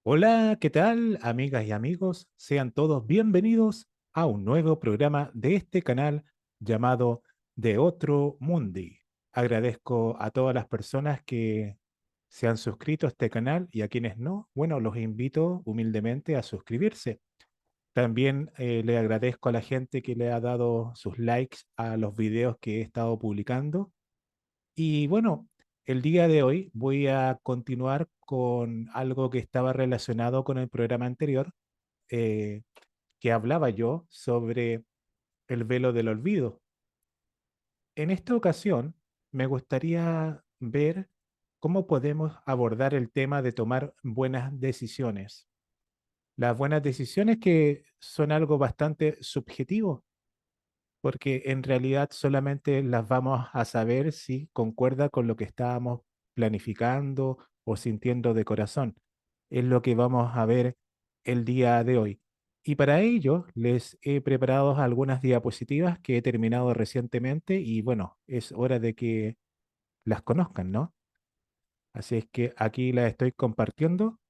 Hola, ¿qué tal, amigas y amigos? Sean todos bienvenidos a un nuevo programa de este canal llamado De Otro Mundi. Agradezco a todas las personas que se han suscrito a este canal y a quienes no, bueno, los invito humildemente a suscribirse. También le agradezco a la gente que le ha dado sus likes a los videos que he estado publicando y bueno, el día de hoy voy a continuar con algo que estaba relacionado con el programa anterior, eh, que hablaba yo sobre el velo del olvido. En esta ocasión, me gustaría ver cómo podemos abordar el tema de tomar buenas decisiones. Las buenas decisiones que son algo bastante subjetivo, porque en realidad solamente las vamos a saber si concuerda con lo que estábamos planificando o sintiendo de corazón. Es lo que vamos a ver el día de hoy. Y para ello les he preparado algunas diapositivas que he terminado recientemente y bueno, es hora de que las conozcan, ¿no? Así es que aquí las estoy compartiendo,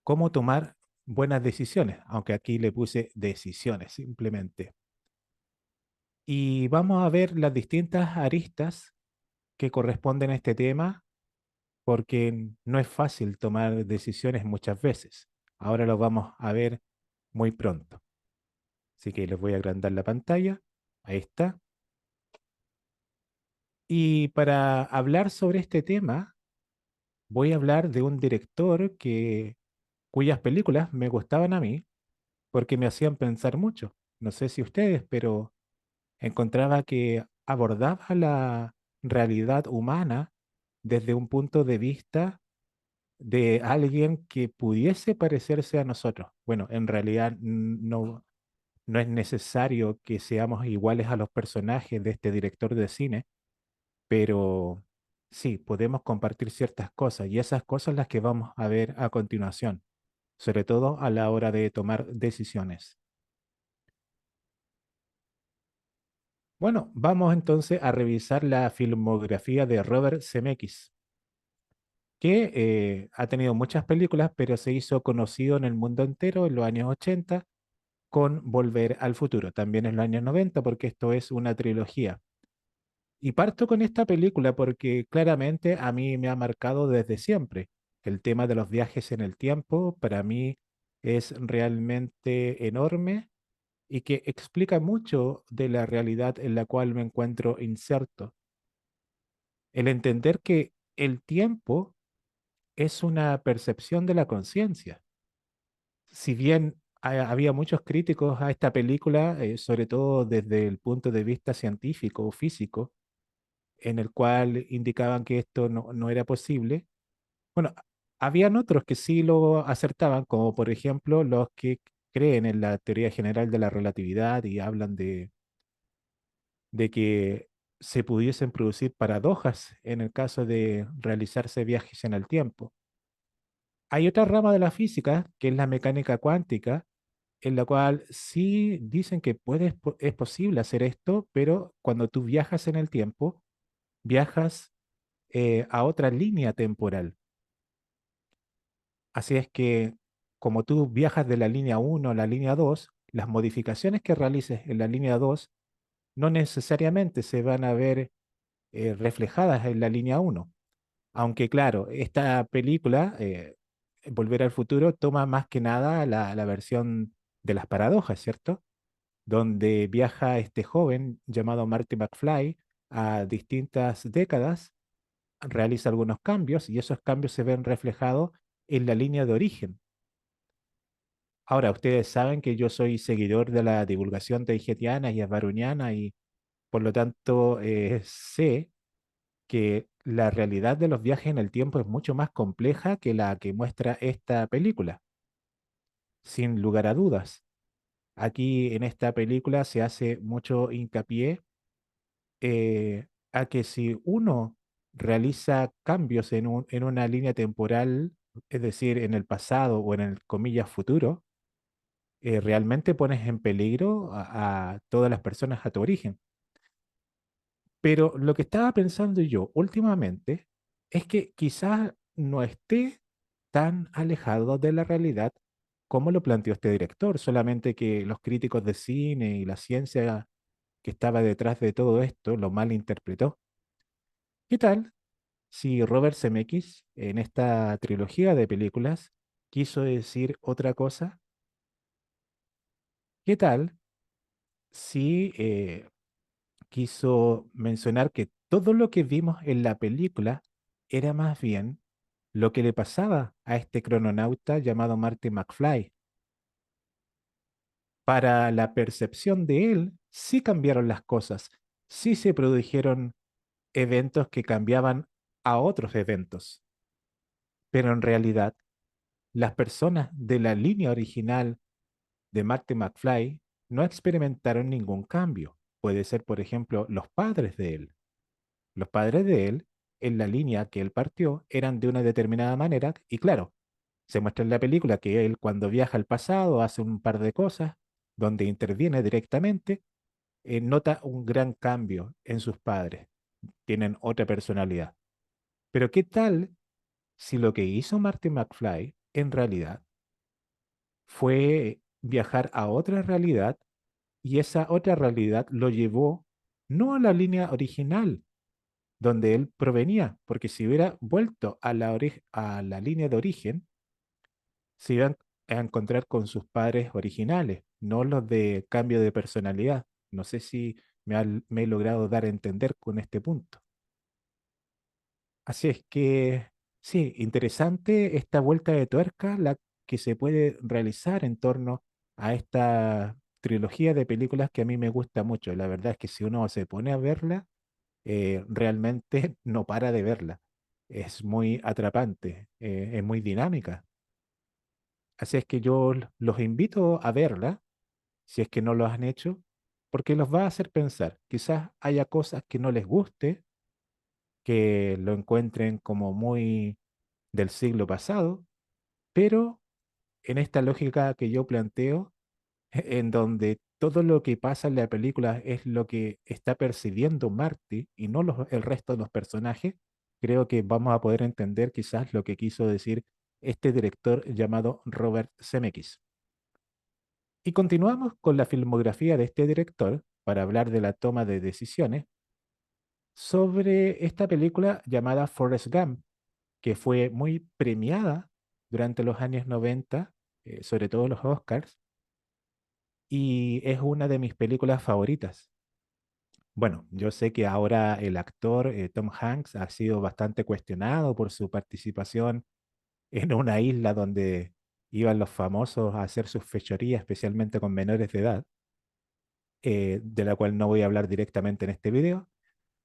cómo tomar buenas decisiones, aunque aquí le puse decisiones simplemente. Y vamos a ver las distintas aristas que corresponden a este tema, porque no es fácil tomar decisiones muchas veces. Ahora lo vamos a ver muy pronto. Así que les voy a agrandar la pantalla. Ahí está. Y para hablar sobre este tema, voy a hablar de un director cuyas películas me gustaban a mí porque me hacían pensar mucho. No sé si ustedes, pero encontraba que abordaba la realidad humana desde un punto de vista de alguien que pudiese parecerse a nosotros. Bueno, en realidad no es necesario que seamos iguales a los personajes de este director de cine, pero sí, podemos compartir ciertas cosas y esas cosas las que vamos a ver a continuación, sobre todo a la hora de tomar decisiones. Bueno, vamos entonces a revisar la filmografía de Robert Zemeckis, que ha tenido muchas películas, pero se hizo conocido en el mundo entero en los años 80 con Volver al Futuro, también en los años 90, porque esto es una trilogía. Y parto con esta película porque claramente a mí me ha marcado desde siempre. El tema de los viajes en el tiempo para mí es realmente enorme y que explica mucho de la realidad en la cual me encuentro inserto. El entender que el tiempo es una percepción de la conciencia. Si bien había muchos críticos a esta película, sobre todo desde el punto de vista científico o físico, en el cual indicaban que esto no era posible, bueno, habían otros que sí lo acertaban, como por ejemplo los que creen en la teoría general de la relatividad y hablan de que se pudiesen producir paradojas en el caso de realizarse viajes en el tiempo. Hay otra rama de la física, que es la mecánica cuántica, en la cual sí dicen que es posible hacer esto, pero cuando tú viajas en el tiempo, viajas a otra línea temporal. Así es que como tú viajas de la línea uno a la línea 2, las modificaciones que realices en la línea 2 no necesariamente se van a ver reflejadas en la línea uno. Aunque claro, esta película, Volver al Futuro, toma más que nada la versión de las paradojas, ¿cierto? Donde viaja este joven llamado Marty McFly a distintas décadas, realiza algunos cambios y esos cambios se ven reflejados en la línea de origen. Ahora, ustedes saben que yo soy seguidor de la divulgación taygetiana y esbaruniana y por lo tanto sé que la realidad de los viajes en el tiempo es mucho más compleja que la que muestra esta película, sin lugar a dudas. Aquí en esta película se hace mucho hincapié a que si uno realiza cambios en una línea temporal, es decir, en el pasado o en el comillas futuro, realmente pones en peligro a todas las personas a tu origen. Pero lo que estaba pensando yo últimamente es que quizás no esté tan alejado de la realidad como lo planteó este director, solamente que los críticos de cine y la ciencia que estaba detrás de todo esto lo malinterpretó. ¿Qué tal si Robert Zemeckis en esta trilogía de películas quiso decir otra cosa? ¿Qué tal si quiso mencionar que todo lo que vimos en la película era más bien lo que le pasaba a este crononauta llamado Marty McFly? Para la percepción de él, sí cambiaron las cosas, sí se produjeron eventos que cambiaban a otros eventos, pero en realidad las personas de la línea original de Marty McFly no experimentaron ningún cambio. Puede ser, por ejemplo, los padres de él. Los padres de él, en la línea que él partió, eran de una determinada manera y claro, se muestra en la película que él cuando viaja al pasado hace un par de cosas donde interviene directamente, nota un gran cambio en sus padres. Tienen otra personalidad. Pero ¿qué tal si lo que hizo Marty McFly en realidad fue viajar a otra realidad y esa otra realidad lo llevó no a la línea original donde él provenía, porque si hubiera vuelto a a la línea de origen, se iban a encontrar con sus padres originales, no los de cambio de personalidad. No sé si me he logrado dar a entender con este punto. Así es que, sí, interesante esta vuelta de tuerca, la que se puede realizar en torno a esta trilogía de películas que a mí me gusta mucho. La verdad es que si uno se pone a verla, realmente no para de verla. Es muy atrapante, es muy dinámica. Así es que yo los invito a verla, si es que no lo han hecho, porque los va a hacer pensar. Quizás haya cosas que no les guste, que lo encuentren como muy del siglo pasado, pero en esta lógica que yo planteo, en donde todo lo que pasa en la película es lo que está percibiendo Marty y no el resto de los personajes, creo que vamos a poder entender quizás lo que quiso decir este director llamado Robert Zemeckis. Y continuamos con la filmografía de este director para hablar de la toma de decisiones sobre esta película llamada Forrest Gump, que fue muy premiada durante los años 90, sobre todo los Oscars, y es una de mis películas favoritas. Bueno, yo sé que ahora el actor Tom Hanks ha sido bastante cuestionado por su participación en una isla donde iban los famosos a hacer sus fechorías, especialmente con menores de edad, de la cual no voy a hablar directamente en este video,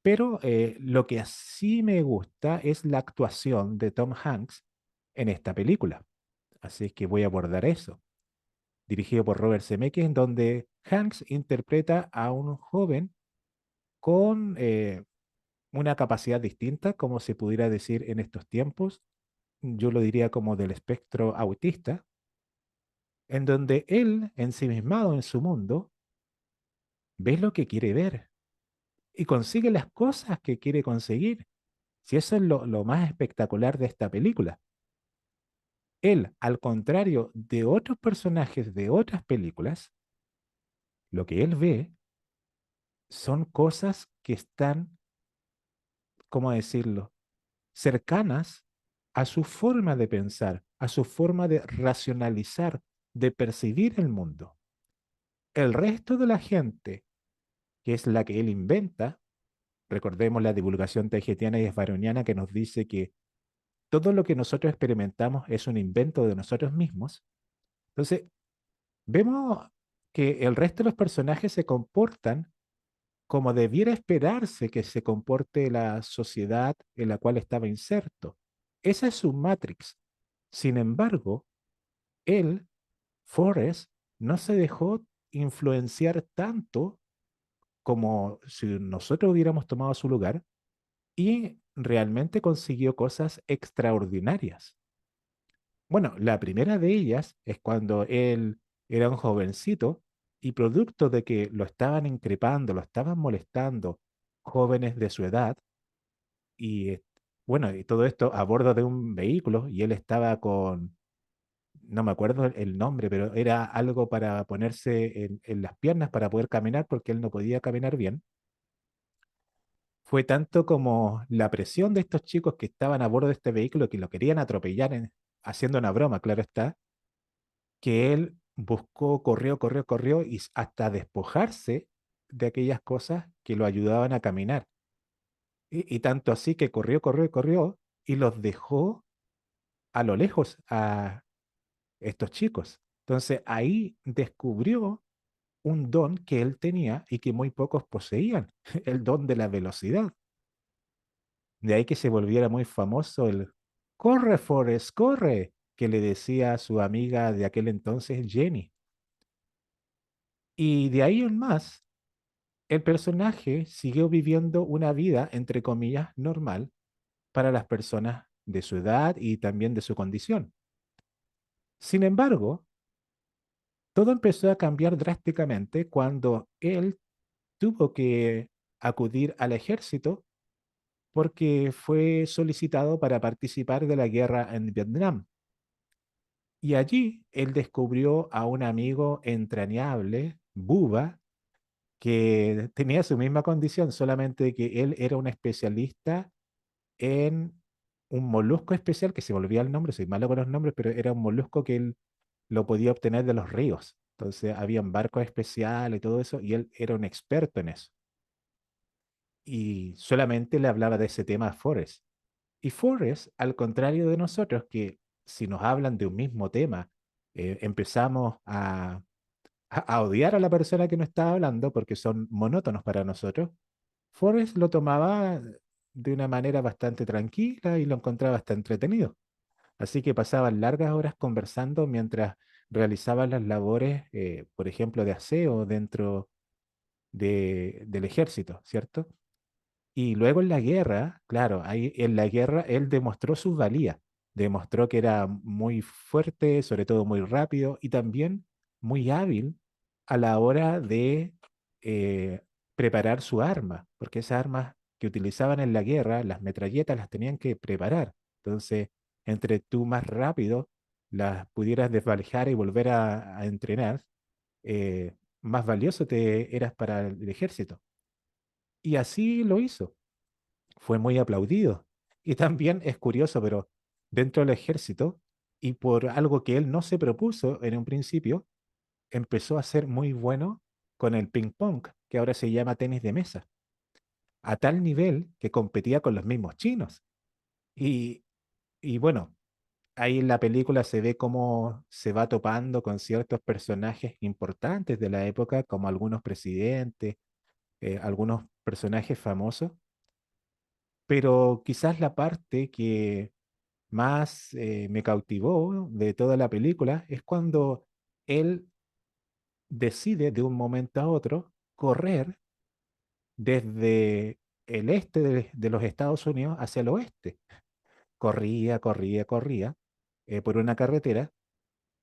pero lo que sí me gusta es la actuación de Tom Hanks en esta película. Así que voy a abordar eso. Dirigido por Robert Zemeckis, en donde Hanks interpreta a un joven con una capacidad distinta, como se pudiera decir en estos tiempos. Yo lo diría como del espectro autista, en donde él, ensimismado en su mundo, ve lo que quiere ver y consigue las cosas que quiere conseguir. Si eso es lo más espectacular de esta película. Él, al contrario de otros personajes de otras películas, lo que él ve son cosas que están, ¿cómo decirlo?, cercanas a su forma de pensar, a su forma de racionalizar, de percibir el mundo. El resto de la gente, que es la que él inventa, recordemos la divulgación tahitiana y esbaroniana que nos dice que todo lo que nosotros experimentamos es un invento de nosotros mismos. Entonces, vemos que el resto de los personajes se comportan como debiera esperarse que se comporte la sociedad en la cual estaba inserto. Esa es su Matrix. Sin embargo, él, Forrest, no se dejó influenciar tanto como si nosotros hubiéramos tomado su lugar y realmente consiguió cosas extraordinarias. Bueno, la primera de ellas es cuando él era un jovencito y producto de que lo estaban increpando, lo estaban molestando jóvenes de su edad y Bueno, y todo esto a bordo de un vehículo y él estaba con, no me acuerdo el nombre, pero era algo para ponerse en las piernas para poder caminar porque él no podía caminar bien. Fue tanto como la presión de estos chicos que estaban a bordo de este vehículo que lo querían atropellar haciendo una broma, claro está, que él buscó, corrió y hasta despojarse de aquellas cosas que lo ayudaban a caminar. Y tanto así que corrió y los dejó a lo lejos a estos chicos. Entonces ahí descubrió un don que él tenía y que muy pocos poseían, el don de la velocidad. De ahí que se volviera muy famoso el corre, Forrest, corre, que le decía a su amiga de aquel entonces, Jenny. Y de ahí en más, el personaje siguió viviendo una vida, entre comillas, normal para las personas de su edad y también de su condición. Sin embargo, todo empezó a cambiar drásticamente cuando él tuvo que acudir al ejército porque fue solicitado para participar de la guerra en Vietnam. Y allí él descubrió a un amigo entrañable, Buba, que tenía su misma condición, solamente que él era un especialista en un molusco especial, que se me olvida el nombre, soy malo con los nombres, pero era un molusco que él lo podía obtener de los ríos. Entonces habían barcos especiales y todo eso, y él era un experto en eso. Y solamente le hablaba de ese tema a Forrest. Y Forrest, al contrario de nosotros, que si nos hablan de un mismo tema, empezamos a odiar a la persona que nos está hablando porque son monótonos para nosotros, Forrest lo tomaba de una manera bastante tranquila y lo encontraba hasta entretenido. Así que pasaban largas horas conversando mientras realizaban las labores, por ejemplo, de aseo dentro del ejército, ¿cierto? Y luego en la guerra, claro, ahí en la guerra él demostró su valía, demostró que era muy fuerte, sobre todo muy rápido y también muy hábil a la hora de eh, preparar su arma, porque esas armas que utilizaban en la guerra, las metralletas las tenían que preparar. Entonces, entre tú más rápido las pudieras desvalijar y volver a entrenar, más valioso te eras para el ejército. Y así lo hizo, fue muy aplaudido. Y también es curioso, pero dentro del ejército, y por algo que él no se propuso en un principio, empezó a ser muy bueno con el ping pong, que ahora se llama tenis de mesa, a tal nivel que competía con los mismos chinos. Y, y bueno, ahí en la película se ve cómo se va topando con ciertos personajes importantes de la época, como algunos presidentes, algunos personajes famosos, pero quizás la parte que más me cautivó de toda la película es cuando él decide de un momento a otro correr desde el este de los Estados Unidos hacia el oeste. Corría por una carretera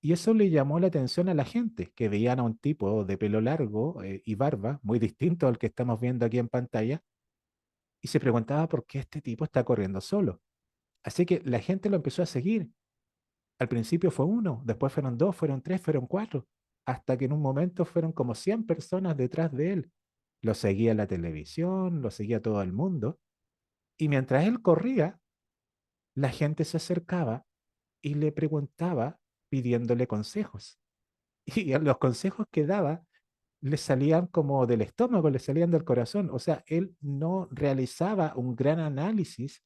y eso le llamó la atención a la gente, que veían a un tipo de pelo largo y barba, muy distinto al que estamos viendo aquí en pantalla, y se preguntaba por qué este tipo está corriendo solo. Así que la gente lo empezó a seguir. Al principio fue uno, después fueron dos, fueron tres, fueron cuatro, hasta que en un momento fueron como 100 personas detrás de él. Lo seguía la televisión, lo seguía todo el mundo, y mientras él corría, la gente se acercaba y le preguntaba pidiéndole consejos. Y los consejos que daba le salían como del estómago, le salían del corazón. O sea, él no realizaba un gran análisis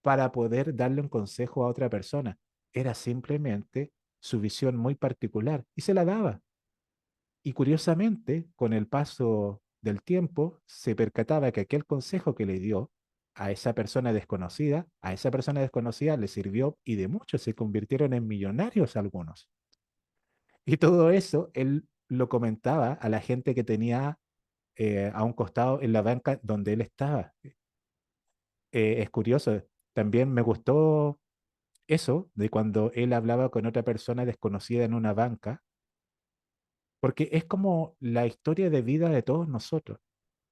para poder darle un consejo a otra persona. Era simplemente su visión muy particular y se la daba. Y curiosamente, con el paso del tiempo, se percataba que aquel consejo que le dio a esa persona desconocida le sirvió y de mucho se convirtieron en millonarios algunos. Y todo eso él lo comentaba a la gente que tenía a un costado en la banca donde él estaba. Es curioso, también me gustó eso de cuando él hablaba con otra persona desconocida en una banca, porque es como la historia de vida de todos nosotros.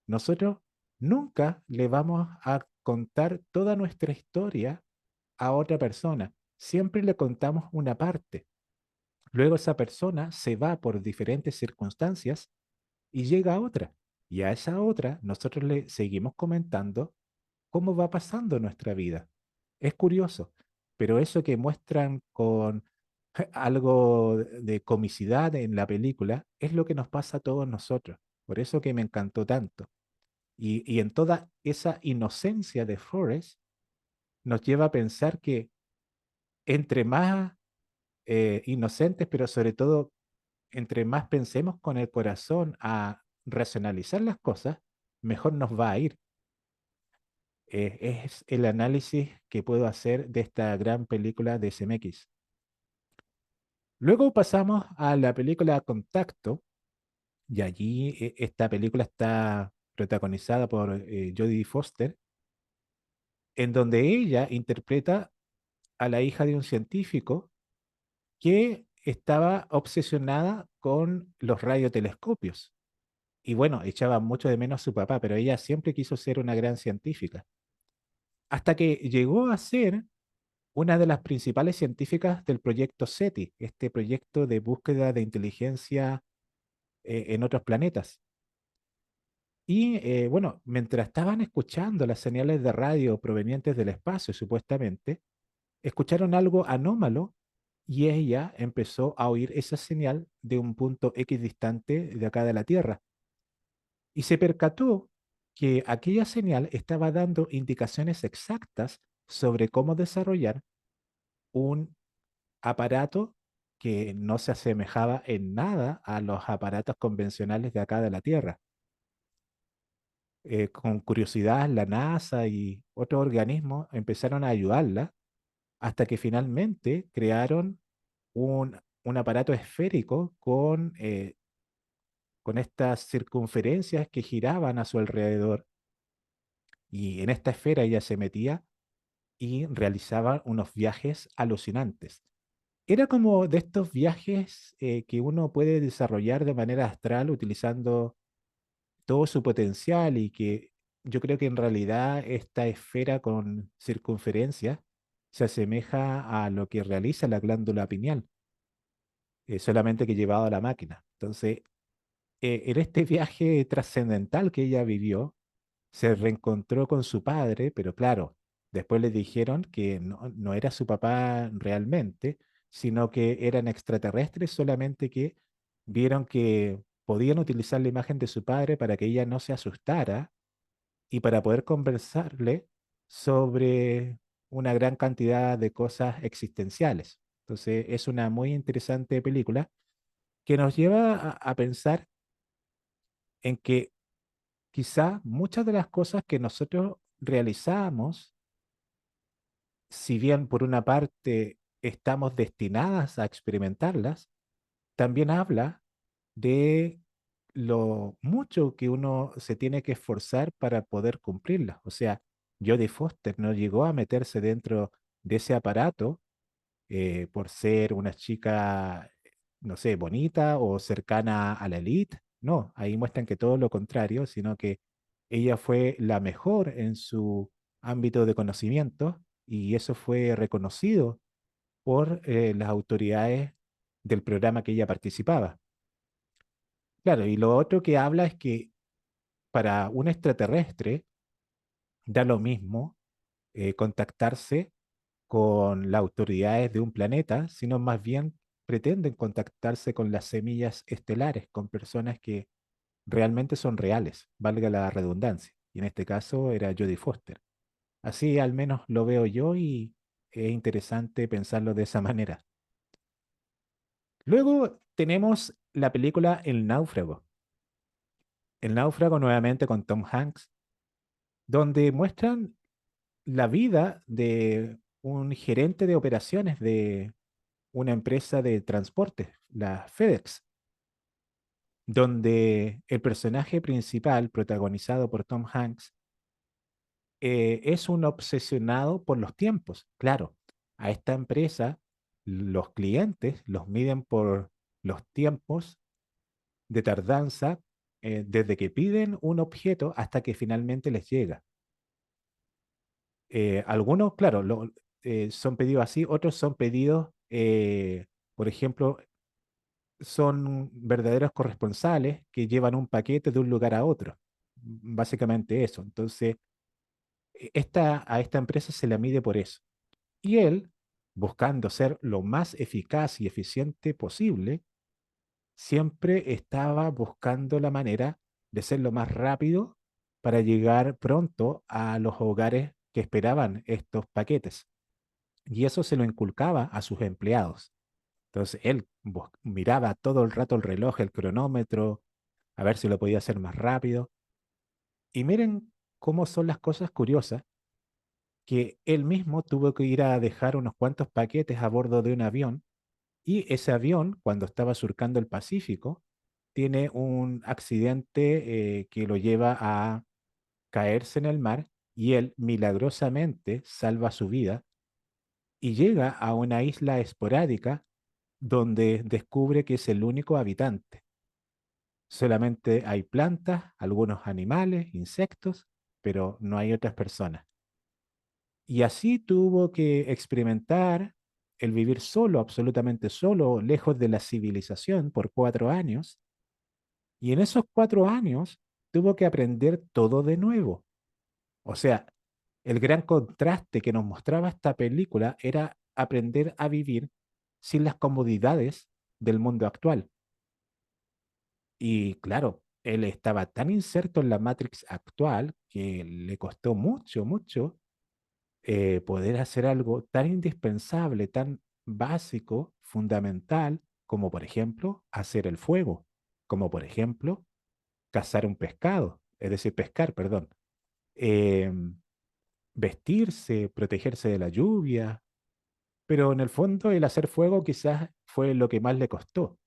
Nosotros nunca le vamos a contar toda nuestra historia a otra persona. Siempre le contamos una parte. Luego esa persona se va por diferentes circunstancias y llega a otra. Y a esa otra nosotros le seguimos comentando cómo va pasando nuestra vida. Es curioso, pero eso que muestran con algo de comicidad en la película es lo que nos pasa a todos nosotros. Por eso que me encantó tanto. Y en toda esa inocencia de Forrest nos lleva a pensar que entre más inocentes, pero sobre todo entre más pensemos con el corazón a racionalizar las cosas, mejor nos va a ir. Es el análisis que puedo hacer de esta gran película de CMX. Luego pasamos a la película Contacto, y allí esta película está protagonizada por Jodie Foster, en donde ella interpreta a la hija de un científico que estaba obsesionada con los radiotelescopios. Y bueno, echaba mucho de menos a su papá, pero ella siempre quiso ser una gran científica. Hasta que llegó a ser una de las principales científicas del proyecto SETI, este proyecto de búsqueda de inteligencia en otros planetas. Y bueno, mientras estaban escuchando las señales de radio provenientes del espacio, supuestamente, escucharon algo anómalo y ella empezó a oír esa señal de un punto X distante de acá de la Tierra. Y se percató que aquella señal estaba dando indicaciones exactas sobre cómo desarrollar un aparato que no se asemejaba en nada a los aparatos convencionales de acá de la Tierra. Con curiosidad, la NASA y otros organismos empezaron a ayudarla hasta que finalmente crearon un aparato esférico con estas circunferencias que giraban a su alrededor. Y en esta esfera ella se metía y realizaba unos viajes alucinantes. Era como de estos viajes que uno puede desarrollar de manera astral utilizando todo su potencial y que yo creo que en realidad esta esfera con circunferencia se asemeja a lo que realiza la glándula pineal, solamente que llevado a la máquina. Entonces, en este viaje trascendental que ella vivió, se reencontró con su padre, pero claro, después le dijeron que no era su papá realmente, sino que eran extraterrestres, solamente que vieron que podían utilizar la imagen de su padre para que ella no se asustara y para poder conversarle sobre una gran cantidad de cosas existenciales. Entonces, es una muy interesante película que nos lleva a pensar en que quizá muchas de las cosas que nosotros realizamos, si bien por una parte estamos destinadas a experimentarlas, también habla de lo mucho que uno se tiene que esforzar para poder cumplirlas. O sea, Jodie Foster no llegó a meterse dentro de ese aparato por ser una chica, no sé, bonita o cercana a la élite. No, ahí muestran que todo lo contrario, sino que ella fue la mejor en su ámbito de conocimiento y eso fue reconocido por las autoridades del programa que ella participaba. Claro, y lo otro que habla es que para un extraterrestre da lo mismo contactarse con las autoridades de un planeta, sino más bien pretenden contactarse con las semillas estelares, con personas que realmente son reales, valga la redundancia. Y en este caso era Jodie Foster. Así al menos lo veo yo y es interesante pensarlo de esa manera. Luego tenemos la película El Náufrago. El Náufrago nuevamente con Tom Hanks, donde muestran la vida de un gerente de operaciones de una empresa de transporte, la FedEx, donde el personaje principal, protagonizado por Tom Hanks, es un obsesionado por los tiempos. Claro, a esta empresa los clientes los miden por los tiempos de tardanza desde que piden un objeto hasta que finalmente les llega. Algunos, claro, son pedidos así, otros son pedidos, por ejemplo, son verdaderos corresponsales que llevan un paquete de un lugar a otro. Básicamente eso. Entonces, a esta empresa se la mide por eso. Y él, buscando ser lo más eficaz y eficiente posible, siempre estaba buscando la manera de ser lo más rápido para llegar pronto a los hogares que esperaban estos paquetes. Y eso se lo inculcaba a sus empleados. Entonces él miraba todo el rato el reloj, el cronómetro, a ver si lo podía hacer más rápido. Y miren cómo son las cosas curiosas, que él mismo tuvo que ir a dejar unos cuantos paquetes a bordo de un avión y ese avión, cuando estaba surcando el Pacífico, tiene un accidente que lo lleva a caerse en el mar y él milagrosamente salva su vida y llega a una isla esporádica donde descubre que es el único habitante. Solamente hay plantas, algunos animales, insectos, pero no hay otras personas. Y así tuvo que experimentar el vivir solo, absolutamente solo, lejos de la civilización por 4 años. Y en esos 4 años tuvo que aprender todo de nuevo. O sea, el gran contraste que nos mostraba esta película era aprender a vivir sin las comodidades del mundo actual. Y claro, él estaba tan inserto en la Matrix actual que le costó mucho, mucho poder hacer algo tan indispensable, tan básico, fundamental, como por ejemplo hacer el fuego, como por ejemplo cazar un pescado, es decir, pescar, perdón, em, vestirse, protegerse de la lluvia, pero en el fondo el hacer fuego quizás fue lo que más le costó.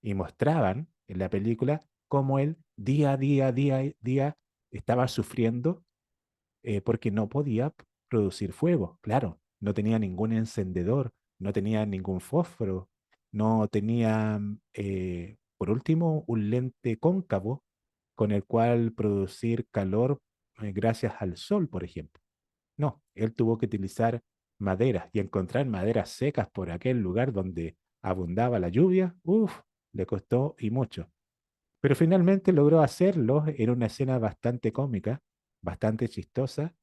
Y mostraban en la película cómo él día a día, día a día, estaba sufriendo porque no podía producir fuego. Claro, no tenía ningún encendedor, no tenía ningún fósforo, no tenía, por último, un lente cóncavo con el cual producir calor gracias al sol, por ejemplo. No, él tuvo que utilizar maderas y encontrar maderas secas por aquel lugar donde abundaba la lluvia. Uf, le costó y mucho. Pero finalmente logró hacerlo en una escena bastante cómica, bastante chistosa,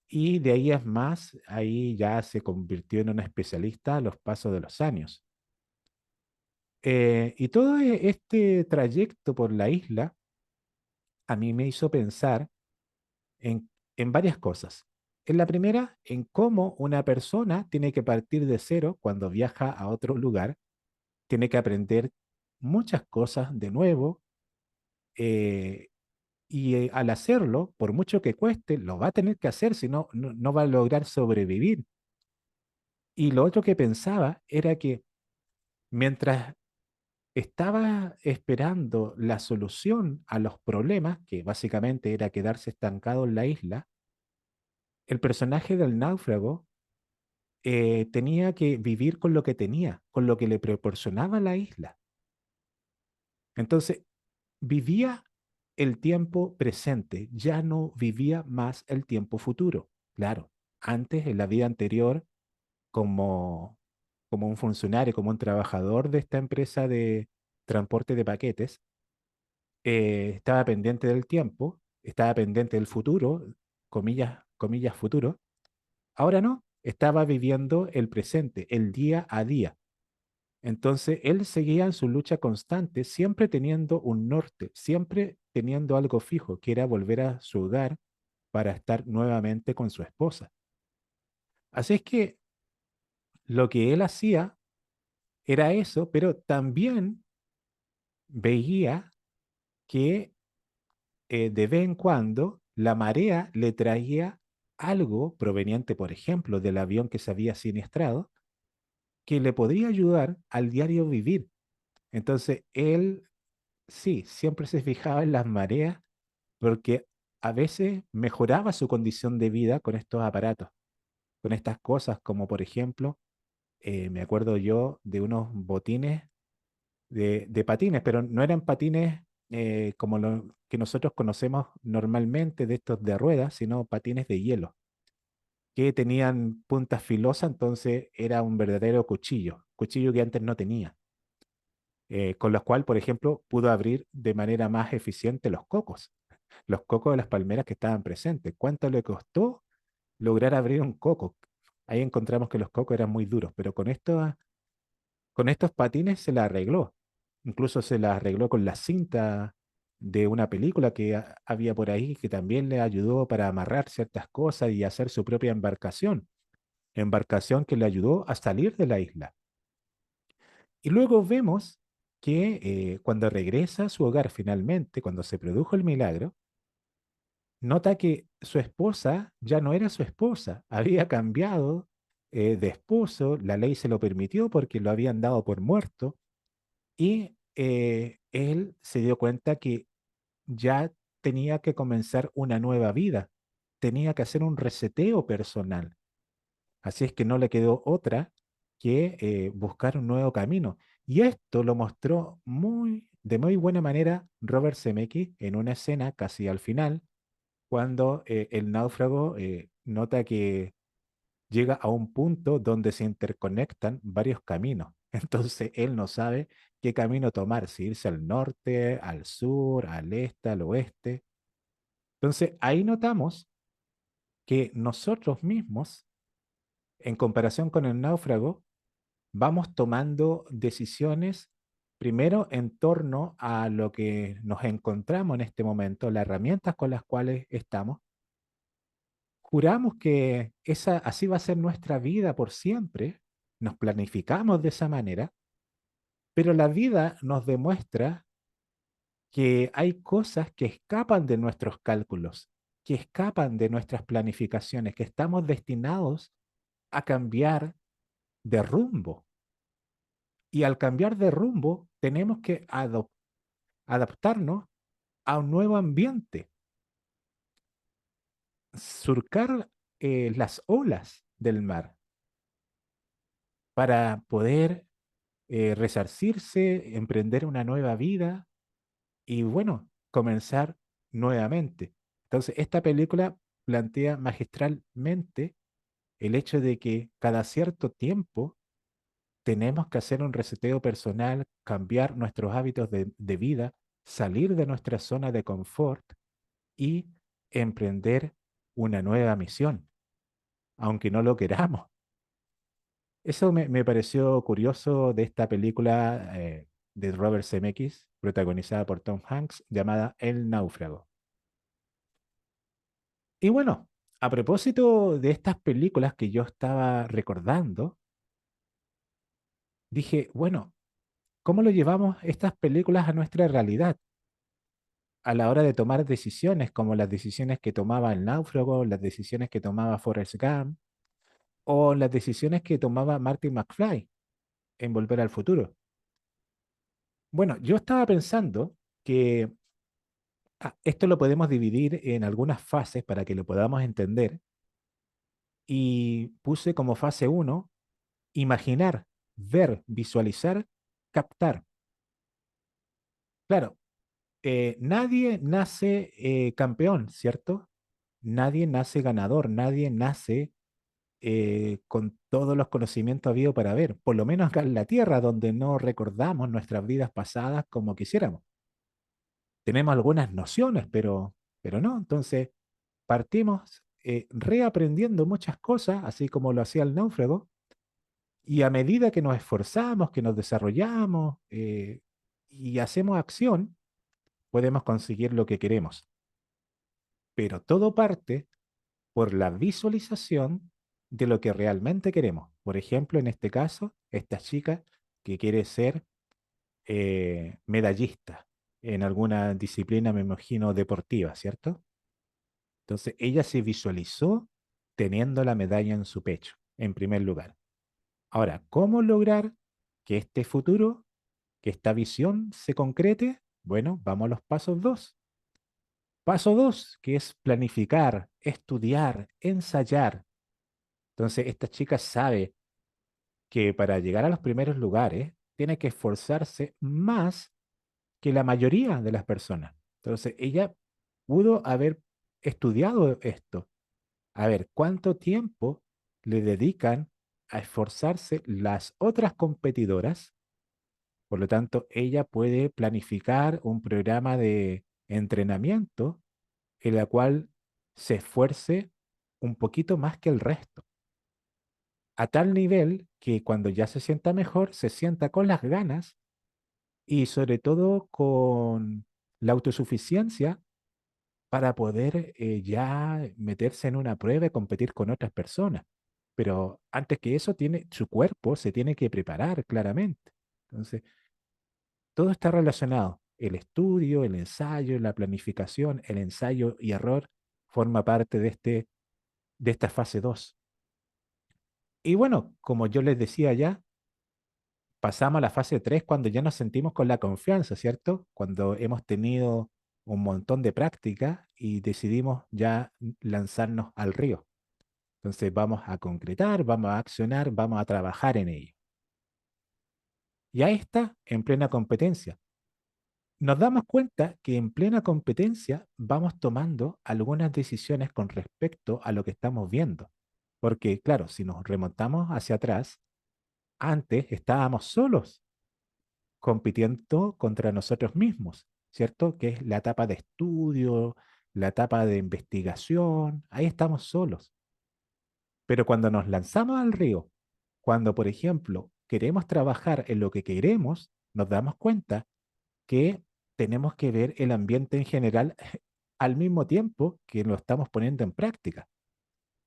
y de ahí es más, ahí ya se convirtió en un especialista a los pasos de los años. Y todo este trayecto por la isla a mí me hizo pensar en, en varias cosas. En la primera, en cómo una persona tiene que partir de cero cuando viaja a otro lugar, tiene que aprender muchas cosas de nuevo, eh, y al hacerlo, por mucho que cueste, lo va a tener que hacer, si no, no va a lograr sobrevivir. Y lo otro que pensaba era que mientras estaba esperando la solución a los problemas, que básicamente era quedarse estancado en la isla, el personaje del náufrago tenía que vivir con lo que tenía, con lo que le proporcionaba la isla. Entonces, vivía el tiempo presente, ya no vivía más el tiempo futuro. Claro, antes, en la vida anterior, como, como un funcionario, como un trabajador de esta empresa de transporte de paquetes, estaba pendiente del tiempo, estaba pendiente del futuro, comillas, comillas, futuro. Ahora no, estaba viviendo el presente, el día a día. Entonces, él seguía en su lucha constante, siempre teniendo un norte, siempre teniendo algo fijo, que era volver a su hogar para estar nuevamente con su esposa. Así es que lo que él hacía era eso, pero también veía que de vez en cuando la marea le traía algo proveniente, por ejemplo, del avión que se había siniestrado, que le podría ayudar al diario vivir. Entonces, él sí, siempre se fijaba en las mareas porque a veces mejoraba su condición de vida con estos aparatos, con estas cosas, como por ejemplo, me acuerdo yo de unos botines de patines, pero no eran patines como lo que nosotros conocemos normalmente de estos de ruedas, sino patines de hielo. que tenían puntas filosas, entonces era un verdadero cuchillo, cuchillo que antes no tenía, con los cual, por ejemplo, pudo abrir de manera más eficiente los cocos de las palmeras que estaban presentes. ¿Cuánto le costó lograr abrir un coco? Ahí encontramos que los cocos eran muy duros, pero con estos patines se la arregló. Incluso se la arregló con la cinta de una película que había por ahí que también le ayudó para amarrar ciertas cosas y hacer su propia embarcación. Embarcación que le ayudó a salir de la isla. Y luego vemos que cuando regresa a su hogar finalmente, cuando se produjo el milagro, nota que su esposa ya no era su esposa, había cambiado de esposo, la ley se lo permitió porque lo habían dado por muerto y él se dio cuenta que ya tenía que comenzar una nueva vida, tenía que hacer un reseteo personal. Así es que no le quedó otra que buscar un nuevo camino. Y esto lo mostró de muy buena manera Robert Zemeckis en una escena casi al final, cuando el náufrago nota que llega a un punto donde se interconectan varios caminos. Entonces él no sabe qué camino tomar, si irse al norte, al sur, al este, al oeste. Entonces ahí notamos que nosotros mismos, en comparación con el náufrago, vamos tomando decisiones primero en torno a lo que nos encontramos en este momento, las herramientas con las cuales estamos. Juramos que así va a ser nuestra vida por siempre, nos planificamos de esa manera, pero la vida nos demuestra que hay cosas que escapan de nuestros cálculos, que escapan de nuestras planificaciones, que estamos destinados a cambiar de rumbo. Y al cambiar de rumbo, tenemos que adaptarnos a un nuevo ambiente, surcar las olas del mar para poder resarcirse, emprender una nueva vida y bueno, comenzar nuevamente. Entonces, esta película plantea magistralmente el hecho de que cada cierto tiempo tenemos que hacer un reseteo personal, cambiar nuestros hábitos de vida, salir de nuestra zona de confort y emprender una nueva misión, aunque no lo queramos. Eso me pareció curioso de esta película de Robert Zemeckis, protagonizada por Tom Hanks, llamada El Náufrago. Y bueno, a propósito de estas películas que yo estaba recordando, dije, bueno, ¿cómo lo llevamos estas películas a nuestra realidad? A la hora de tomar decisiones, como las decisiones que tomaba El Náufrago, las decisiones que tomaba Forrest Gump, o las decisiones que tomaba Marty McFly en Volver al Futuro. Bueno, yo estaba pensando que esto lo podemos dividir en algunas fases para que lo podamos entender y puse como fase uno imaginar, ver, visualizar, captar. Claro, nadie nace campeón, ¿cierto? Nadie nace ganador, nadie nace con todos los conocimientos habidos para ver, por lo menos acá en la Tierra, donde no recordamos nuestras vidas pasadas como quisiéramos. Tenemos algunas nociones, pero no. Entonces, partimos reaprendiendo muchas cosas, así como lo hacía el náufrago, y a medida que nos esforzamos, que nos desarrollamos y hacemos acción, podemos conseguir lo que queremos. Pero todo parte por la visualización de lo que realmente queremos. Por ejemplo, en este caso, esta chica que quiere ser medallista en alguna disciplina, me imagino, deportiva, ¿cierto? Entonces, ella se visualizó teniendo la medalla en su pecho, en primer lugar. Ahora, ¿cómo lograr que este futuro, que esta visión se concrete? Bueno, vamos a los pasos dos. Paso dos, que es planificar, estudiar, ensayar. Entonces, esta chica sabe que para llegar a los primeros lugares tiene que esforzarse más que la mayoría de las personas. Entonces, ella pudo haber estudiado esto, a ver cuánto tiempo le dedican a esforzarse las otras competidoras. Por lo tanto, ella puede planificar un programa de entrenamiento en la cual se esfuerce un poquito más que el resto, a tal nivel que cuando ya se sienta mejor, se sienta con las ganas y sobre todo con la autosuficiencia para poder ya meterse en una prueba y competir con otras personas. Pero antes que eso, su cuerpo se tiene que preparar claramente. Entonces, todo está relacionado. El estudio, el ensayo, la planificación, el ensayo y error forma parte de esta fase 2. Y bueno, como yo les decía ya, pasamos a la fase 3 cuando ya nos sentimos con la confianza, ¿cierto? Cuando hemos tenido un montón de práctica y decidimos ya lanzarnos al río. Entonces vamos a concretar, vamos a accionar, vamos a trabajar en ello. Y ahí está, en plena competencia. Nos damos cuenta que en plena competencia vamos tomando algunas decisiones con respecto a lo que estamos viendo. Porque, claro, si nos remontamos hacia atrás, antes estábamos solos compitiendo contra nosotros mismos, ¿cierto? Que es la etapa de estudio, la etapa de investigación, ahí estamos solos. Pero cuando nos lanzamos al río, cuando, por ejemplo, queremos trabajar en lo que queremos, nos damos cuenta que tenemos que ver el ambiente en general al mismo tiempo que lo estamos poniendo en práctica.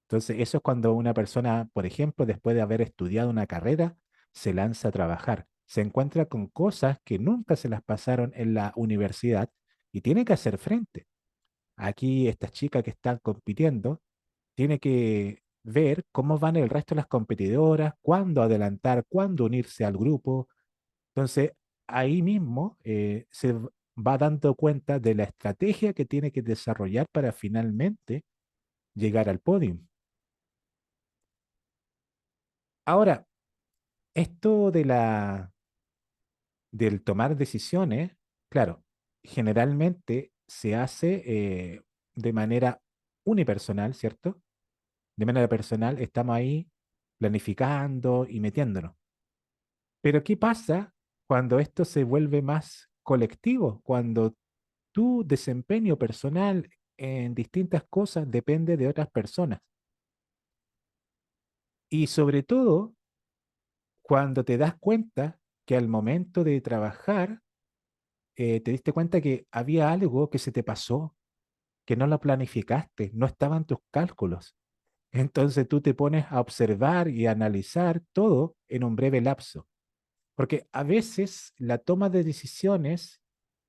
Entonces, eso es cuando una persona, por ejemplo, después de haber estudiado una carrera, se lanza a trabajar, se encuentra con cosas que nunca se las pasaron en la universidad y tiene que hacer frente. Aquí esta chica que está compitiendo tiene que ver cómo van el resto de las competidoras, cuándo adelantar, cuándo unirse al grupo. Entonces, ahí mismo va dando cuenta de la estrategia que tiene que desarrollar para finalmente llegar al podio. Ahora, esto del tomar decisiones, claro, generalmente se hace de manera unipersonal, ¿cierto? De manera personal estamos ahí planificando y metiéndonos. Pero ¿qué pasa cuando esto se vuelve más colectivo? Cuando tu desempeño personal en distintas cosas depende de otras personas. Y sobre todo cuando te das cuenta que al momento de trabajar, te diste cuenta que había algo que se te pasó, que no lo planificaste, no estaban tus cálculos. Entonces tú te pones a observar y a analizar todo en un breve lapso. Porque a veces la toma de decisiones,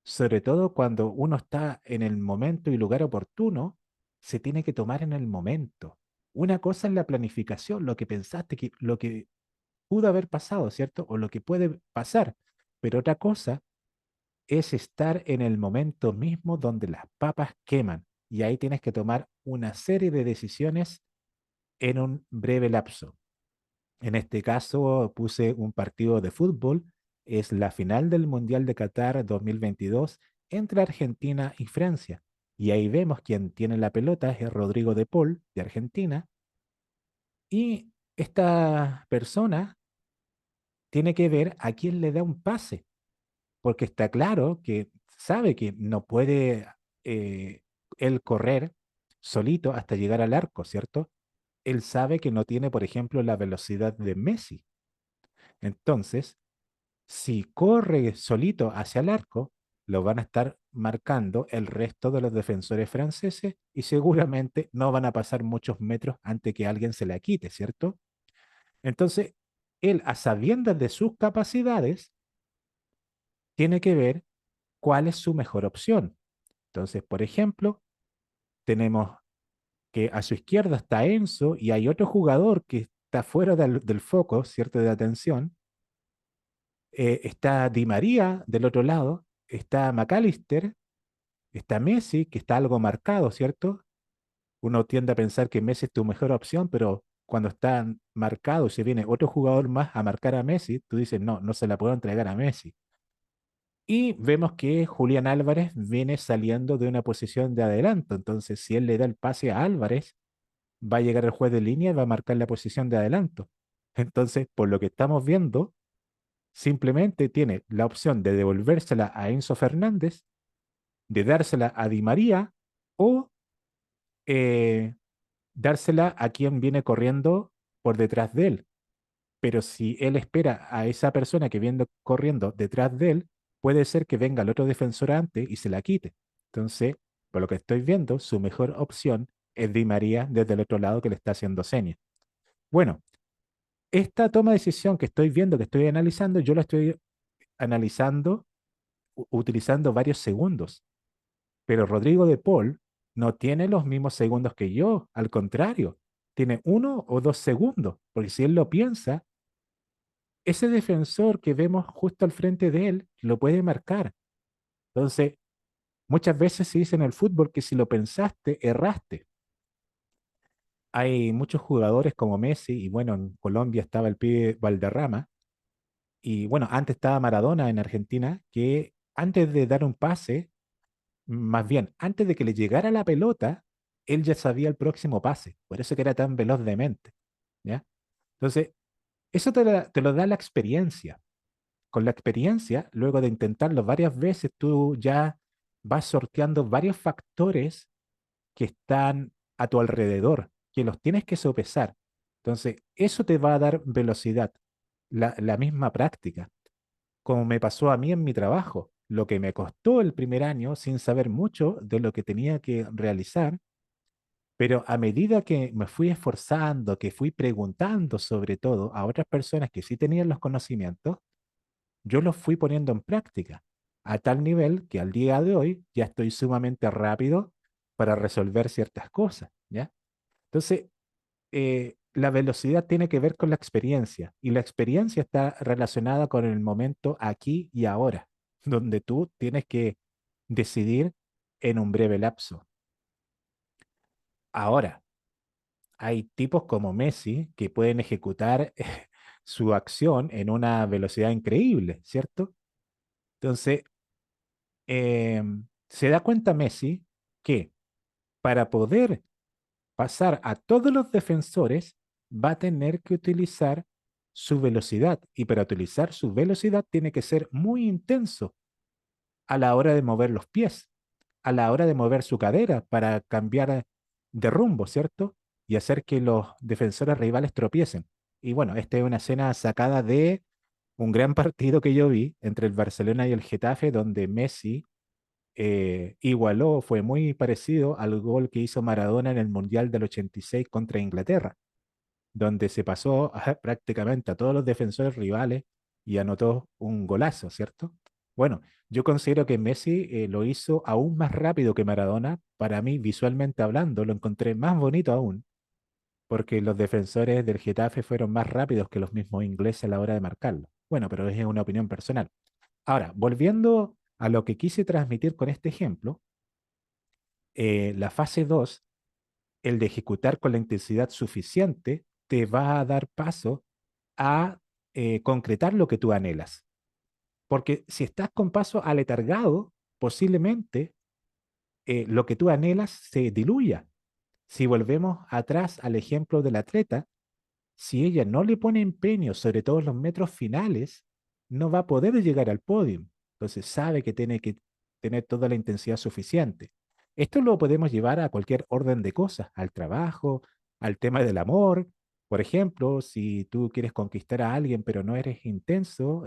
sobre todo cuando uno está en el momento y lugar oportuno, se tiene que tomar en el momento. Una cosa es la planificación, lo que pensaste, lo que pudo haber pasado, ¿cierto? O lo que puede pasar. Pero otra cosa es estar en el momento mismo donde las papas queman. Y ahí tienes que tomar una serie de decisiones en un breve lapso. En este caso puse un partido de fútbol. Es la final del Mundial de Qatar 2022 entre Argentina y Francia. Y ahí vemos quien tiene la pelota es Rodrigo de Paul de Argentina. Y esta persona tiene que ver a quién le da un pase, porque está claro que sabe que no puede eh, él correr solito hasta llegar al arco, ¿cierto? Él sabe que no tiene, por ejemplo, la velocidad de Messi. Entonces, si corre solito hacia el arco, lo van a estar marcando el resto de los defensores franceses y seguramente no van a pasar muchos metros antes que alguien se la quite, ¿cierto? Entonces, él, a sabiendas de sus capacidades, tiene que ver cuál es su mejor opción. Entonces, por ejemplo, tenemos que a su izquierda está Enzo y hay otro jugador que está fuera del foco, ¿cierto? De atención. Está Di María del otro lado, está McAllister, está Messi, que está algo marcado, ¿cierto? Uno tiende a pensar que Messi es tu mejor opción, pero cuando está marcado y se viene otro jugador más a marcar a Messi, tú dices, no, no se la puedo entregar a Messi. Y vemos que Julián Álvarez viene saliendo de una posición de adelanto. Entonces, si él le da el pase a Álvarez, va a llegar el juez de línea y va a marcar la posición de adelanto. Entonces, por lo que estamos viendo, simplemente tiene la opción de devolvérsela a Enzo Fernández, de dársela a Di María o eh, dársela a quien viene corriendo por detrás de él. Pero si él espera a esa persona que viene corriendo detrás de él, puede ser que venga el otro defensor antes y se la quite. Entonces, por lo que estoy viendo, su mejor opción es Di María desde el otro lado que le está haciendo señas. Bueno, esta toma de decisión que estoy viendo, que estoy analizando, yo la estoy analizando utilizando varios segundos, pero Rodrigo de Paul no tiene los mismos segundos que yo, al contrario, tiene 1 o 2 segundos, porque si él lo piensa, ese defensor que vemos justo al frente de él lo puede marcar. Entonces, muchas veces se dice en el fútbol que si lo pensaste, erraste. Hay muchos jugadores como Messi, y bueno, en Colombia estaba el pibe Valderrama, y bueno, antes estaba Maradona en Argentina, que antes de dar un pase, más bien, antes de que le llegara la pelota, él ya sabía el próximo pase, por eso que era tan veloz de mente, ¿ya? Entonces, eso te lo da la experiencia. Con la experiencia, luego de intentarlo varias veces, tú ya vas sorteando varios factores que están a tu alrededor, que los tienes que sopesar. Entonces, eso te va a dar velocidad, la misma práctica, como me pasó a mí en mi trabajo. Lo que me costó el primer año sin saber mucho de lo que tenía que realizar, pero a medida que me fui esforzando, que fui preguntando sobre todo a otras personas que sí tenían los conocimientos, yo los fui poniendo en práctica, a tal nivel que al día de hoy ya estoy sumamente rápido para resolver ciertas cosas, ¿ya? Entonces, la velocidad tiene que ver con la experiencia y la experiencia está relacionada con el momento aquí y ahora, donde tú tienes que decidir en un breve lapso. Ahora, hay tipos como Messi que pueden ejecutar su acción en una velocidad increíble, ¿cierto? Entonces, se da cuenta Messi que para poder pasar a todos los defensores va a tener que utilizar su velocidad y para utilizar su velocidad tiene que ser muy intenso a la hora de mover los pies, a la hora de mover su cadera para cambiar de rumbo, ¿cierto? Y hacer que los defensores rivales tropiecen. Y bueno, esta es una escena sacada de un gran partido que yo vi entre el Barcelona y el Getafe, donde Messi igualó, fue muy parecido al gol que hizo Maradona en el Mundial del 86 contra Inglaterra, donde se pasó prácticamente a todos los defensores rivales y anotó un golazo, ¿cierto? Bueno, yo considero que Messi lo hizo aún más rápido que Maradona. Para mí, visualmente hablando, lo encontré más bonito aún, porque los defensores del Getafe fueron más rápidos que los mismos ingleses a la hora de marcarlo. Bueno, pero es una opinión personal. Ahora, volviendo a lo que quise transmitir con este ejemplo, la fase 2, el de ejecutar con la intensidad suficiente, te va a dar paso a concretar lo que tú anhelas. Porque si estás con paso aletargado, posiblemente lo que tú anhelas se diluya. Si volvemos atrás al ejemplo del atleta, si ella no le pone empeño, sobre todo en los metros finales, no va a poder llegar al podio. Entonces sabe que tiene que tener toda la intensidad suficiente. Esto lo podemos llevar a cualquier orden de cosas, al trabajo, al tema del amor. Por ejemplo, si tú quieres conquistar a alguien pero no eres intenso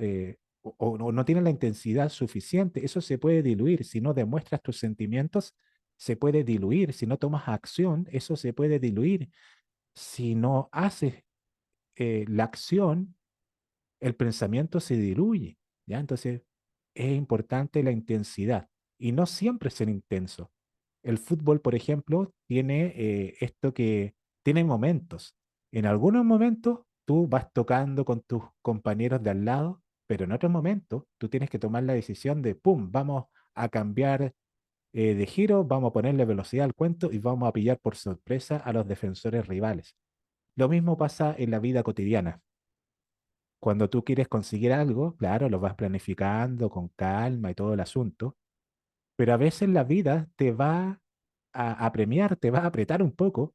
o no tienes la intensidad suficiente, eso se puede diluir. Si no demuestras tus sentimientos, se puede diluir. Si no tomas acción, eso se puede diluir. Si no haces la acción, el pensamiento se diluye, ¿ya? Entonces, es importante la intensidad y no siempre ser intenso. El fútbol, por ejemplo, tiene esto que tiene momentos. En algunos momentos tú vas tocando con tus compañeros de al lado, pero en otros momentos tú tienes que tomar la decisión de, ¡pum!, vamos a cambiar de giro, vamos a ponerle velocidad al cuento y vamos a pillar por sorpresa a los defensores rivales. Lo mismo pasa en la vida cotidiana. Cuando tú quieres conseguir algo, claro, lo vas planificando con calma y todo el asunto, pero a veces la vida te va a premiar, te va a apretar un poco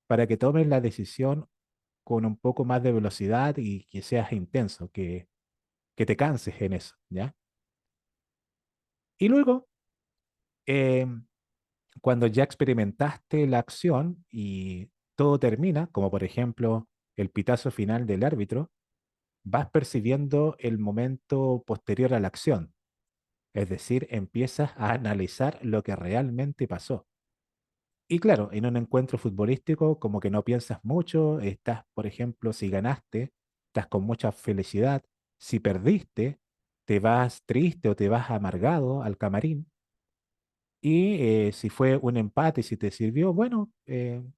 para que tomes la decisión con un poco más de velocidad y que seas intenso, que te canses en eso, ¿ya? Y luego, eh, cuando ya experimentaste la acción y todo termina, como por ejemplo el pitazo final del árbitro, vas percibiendo el momento posterior a la acción. Es decir, empiezas a analizar lo que realmente pasó. Y claro, en un encuentro futbolístico como que no piensas mucho, estás, por ejemplo, si ganaste, estás con mucha felicidad, si perdiste, te vas triste o te vas amargado al camarín. Y si fue un empate, si te sirvió, bueno,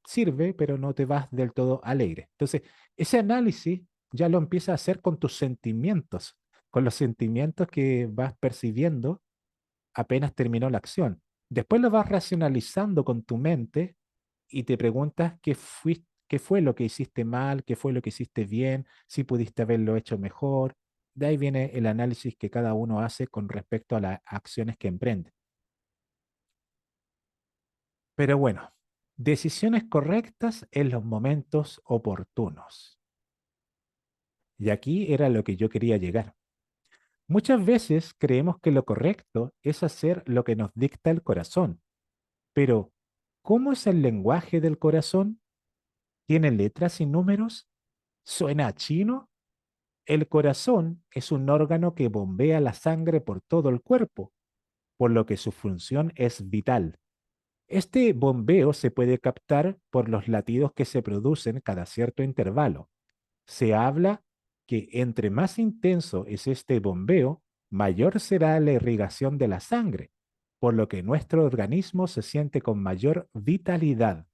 sirve, pero no te vas del todo alegre. Entonces, ese análisis ya lo empiezas a hacer con tus sentimientos, con los sentimientos que vas percibiendo apenas terminó la acción. Después lo vas racionalizando con tu mente y te preguntas qué fue lo que hiciste mal, qué fue lo que hiciste bien, si pudiste haberlo hecho mejor. De ahí viene el análisis que cada uno hace con respecto a las acciones que emprende. Pero bueno, decisiones correctas en los momentos oportunos. Y aquí era lo que yo quería llegar. Muchas veces creemos que lo correcto es hacer lo que nos dicta el corazón, pero ¿cómo es el lenguaje del corazón? ¿Tiene letras y números? ¿Suena a chino? El corazón es un órgano que bombea la sangre por todo el cuerpo, por lo que su función es vital. Este bombeo se puede captar por los latidos que se producen cada cierto intervalo. Se habla que entre más intenso es este bombeo, mayor será la irrigación de la sangre, por lo que nuestro organismo se siente con mayor vitalidad.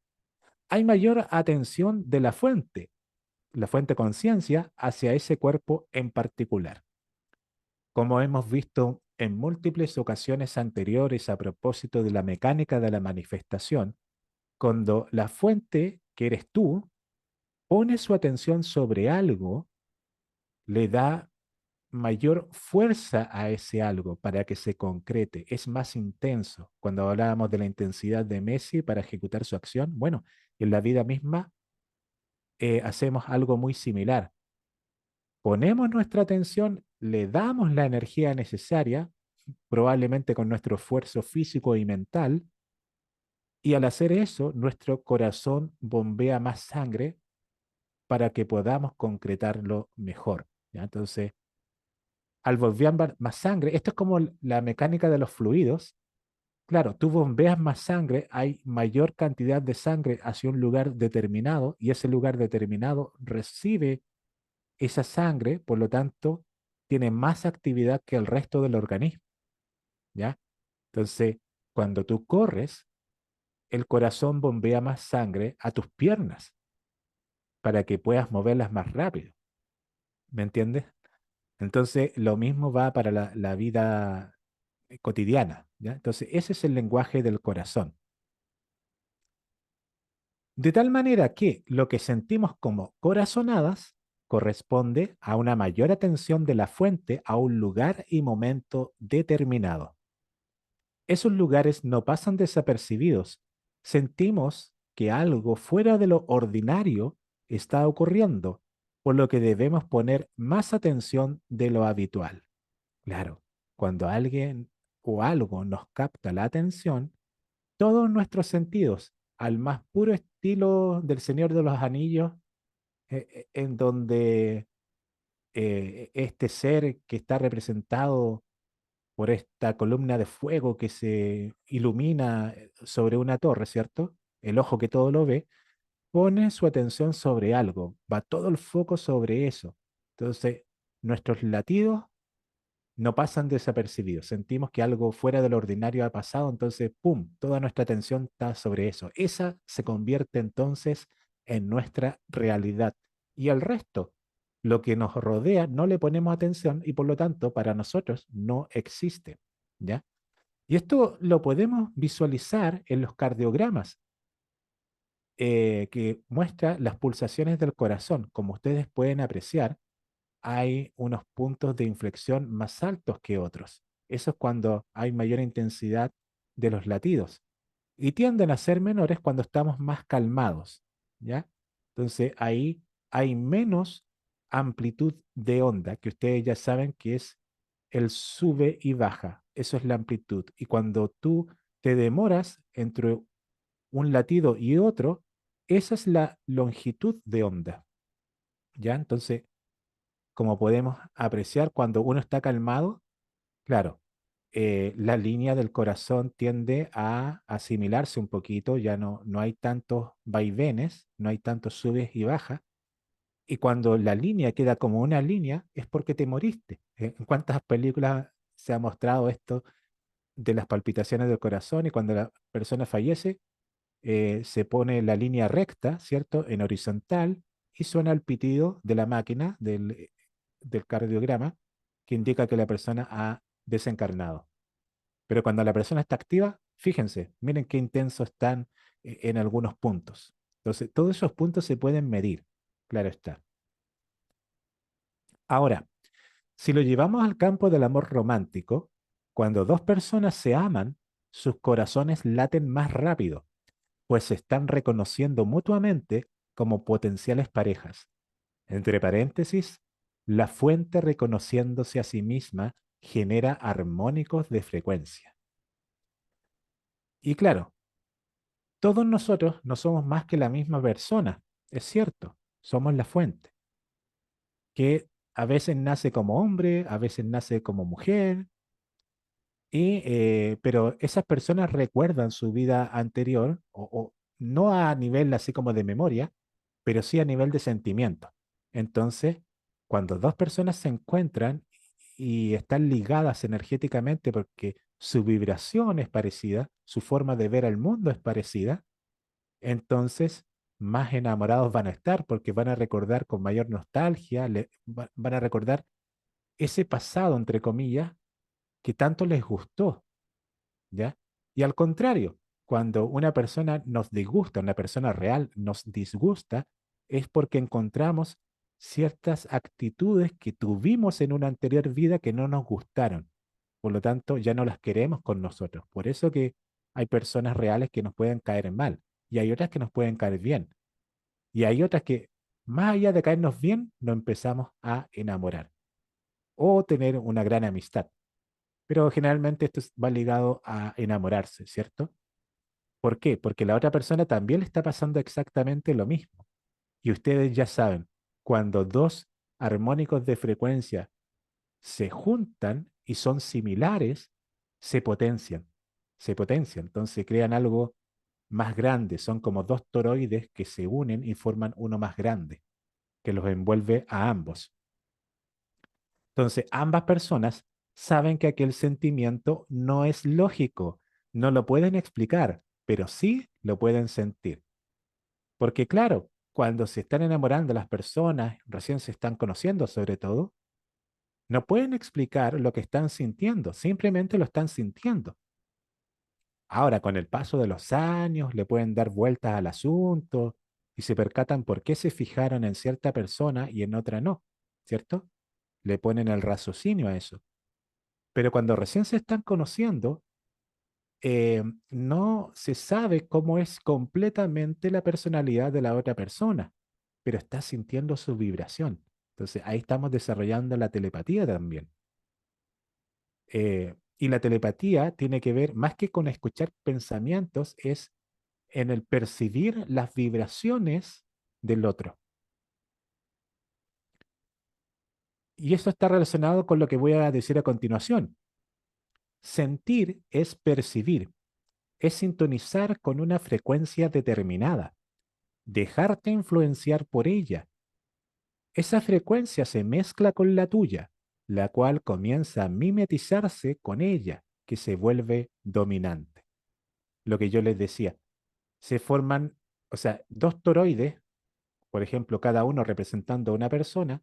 Hay mayor atención de la fuente conciencia, hacia ese cuerpo en particular. Como hemos visto en múltiples ocasiones anteriores a propósito de la mecánica de la manifestación, cuando la fuente, que eres tú, pone su atención sobre algo, le da mayor fuerza a ese algo para que se concrete, es más intenso. Cuando hablábamos de la intensidad de Messi para ejecutar su acción, bueno, en la vida misma hacemos algo muy similar. Ponemos nuestra atención, le damos la energía necesaria, probablemente con nuestro esfuerzo físico y mental, y al hacer eso, nuestro corazón bombea más sangre para que podamos concretarlo mejor. ¿Ya? Entonces, al bombear más sangre, esto es como la mecánica de los fluidos. Claro, tú bombeas más sangre, hay mayor cantidad de sangre hacia un lugar determinado y ese lugar determinado recibe esa sangre, por lo tanto, tiene más actividad que el resto del organismo, ¿ya? Entonces, cuando tú corres, el corazón bombea más sangre a tus piernas para que puedas moverlas más rápido, ¿me entiendes? Entonces, lo mismo va para la vida cotidiana, ¿ya? Entonces, ese es el lenguaje del corazón. De tal manera que lo que sentimos como corazonadas corresponde a una mayor atención de la fuente a un lugar y momento determinado. Esos lugares no pasan desapercibidos. Sentimos que algo fuera de lo ordinario está ocurriendo, por lo que debemos poner más atención de lo habitual. Claro, cuando alguien o algo nos capta la atención, todos nuestros sentidos, al más puro estilo del Señor de los Anillos, en donde este ser que está representado por esta columna de fuego que se ilumina sobre una torre, ¿cierto? El ojo que todo lo ve, pone su atención sobre algo, va todo el foco sobre eso. Entonces, nuestros latidos no pasan desapercibidos. Sentimos que algo fuera de lo ordinario ha pasado, entonces, ¡pum!, toda nuestra atención está sobre eso. Esa se convierte entonces en nuestra realidad. Y el resto, lo que nos rodea, no le ponemos atención y por lo tanto para nosotros no existe. ¿Ya? Y esto lo podemos visualizar en los cardiogramas, que muestra las pulsaciones del corazón. Como ustedes pueden apreciar, hay unos puntos de inflexión más altos que otros. Eso es cuando hay mayor intensidad de los latidos y tienden a ser menores cuando estamos más calmados. ¿ya? Entonces ahí hay menos amplitud de onda, que ustedes ya saben que es el sube y baja. Eso es la amplitud. Y cuando tú te demoras entre un latido y otro, esa es la longitud de onda, ¿ya? Entonces, como podemos apreciar, cuando uno está calmado, claro, la línea del corazón tiende a asimilarse un poquito, ya no hay tantos vaivenes, no hay tantos subes y bajas, y cuando la línea queda como una línea, es porque te moriste. ¿En cuántas películas se ha mostrado esto de las palpitaciones del corazón y cuando la persona fallece, se pone la línea recta, ¿cierto? En horizontal y suena el pitido de la máquina, del cardiograma, que indica que la persona ha desencarnado. Pero cuando la persona está activa, fíjense, miren qué intensos están en algunos puntos. Entonces, todos esos puntos se pueden medir, claro está. Ahora, si lo llevamos al campo del amor romántico, cuando dos personas se aman, sus corazones laten más rápido, pues se están reconociendo mutuamente como potenciales parejas. Entre paréntesis, la fuente reconociéndose a sí misma genera armónicos de frecuencia. Y claro, todos nosotros no somos más que la misma persona, es cierto, somos la fuente, que a veces nace como hombre, a veces nace como mujer, pero esas personas recuerdan su vida anterior, o no a nivel así como de memoria, pero sí a nivel de sentimiento. Entonces, cuando dos personas se encuentran y están ligadas energéticamente porque su vibración es parecida, su forma de ver el mundo es parecida, entonces más enamorados van a estar porque van a recordar con mayor nostalgia, van a recordar ese pasado, entre comillas, que tanto les gustó, ¿ya? Y al contrario, cuando una persona nos disgusta, una persona real nos disgusta, es porque encontramos ciertas actitudes que tuvimos en una anterior vida que no nos gustaron. Por lo tanto, ya no las queremos con nosotros. Por eso que hay personas reales que nos pueden caer mal y hay otras que nos pueden caer bien. Y hay otras que, más allá de caernos bien, nos empezamos a enamorar o tener una gran amistad. Pero generalmente va ligado a enamorarse, ¿cierto? ¿Por qué? Porque la otra persona también le está pasando exactamente lo mismo. Y ustedes ya saben, cuando dos armónicos de frecuencia se juntan y son similares, se potencian, se potencian. Entonces crean algo más grande. Son como dos toroides que se unen y forman uno más grande, que los envuelve a ambos. Entonces, ambas personas saben que aquel sentimiento no es lógico, no lo pueden explicar, pero sí lo pueden sentir. Porque claro, cuando se están enamorando las personas, recién se están conociendo sobre todo, no pueden explicar lo que están sintiendo, simplemente lo están sintiendo. Ahora, con el paso de los años, le pueden dar vueltas al asunto y se percatan por qué se fijaron en cierta persona y en otra no, ¿cierto? Le ponen el raciocinio a eso. Pero cuando recién se están conociendo, no se sabe cómo es completamente la personalidad de la otra persona, pero está sintiendo su vibración. Entonces ahí estamos desarrollando la telepatía también. Y la telepatía tiene que ver, más que con escuchar pensamientos, es en el percibir las vibraciones del otro. Y eso está relacionado con lo que voy a decir a continuación. Sentir es percibir, es sintonizar con una frecuencia determinada, dejarte influenciar por ella. Esa frecuencia se mezcla con la tuya, la cual comienza a mimetizarse con ella, que se vuelve dominante. Lo que yo les decía, se forman, o sea, dos toroides, por ejemplo, cada uno representando a una persona,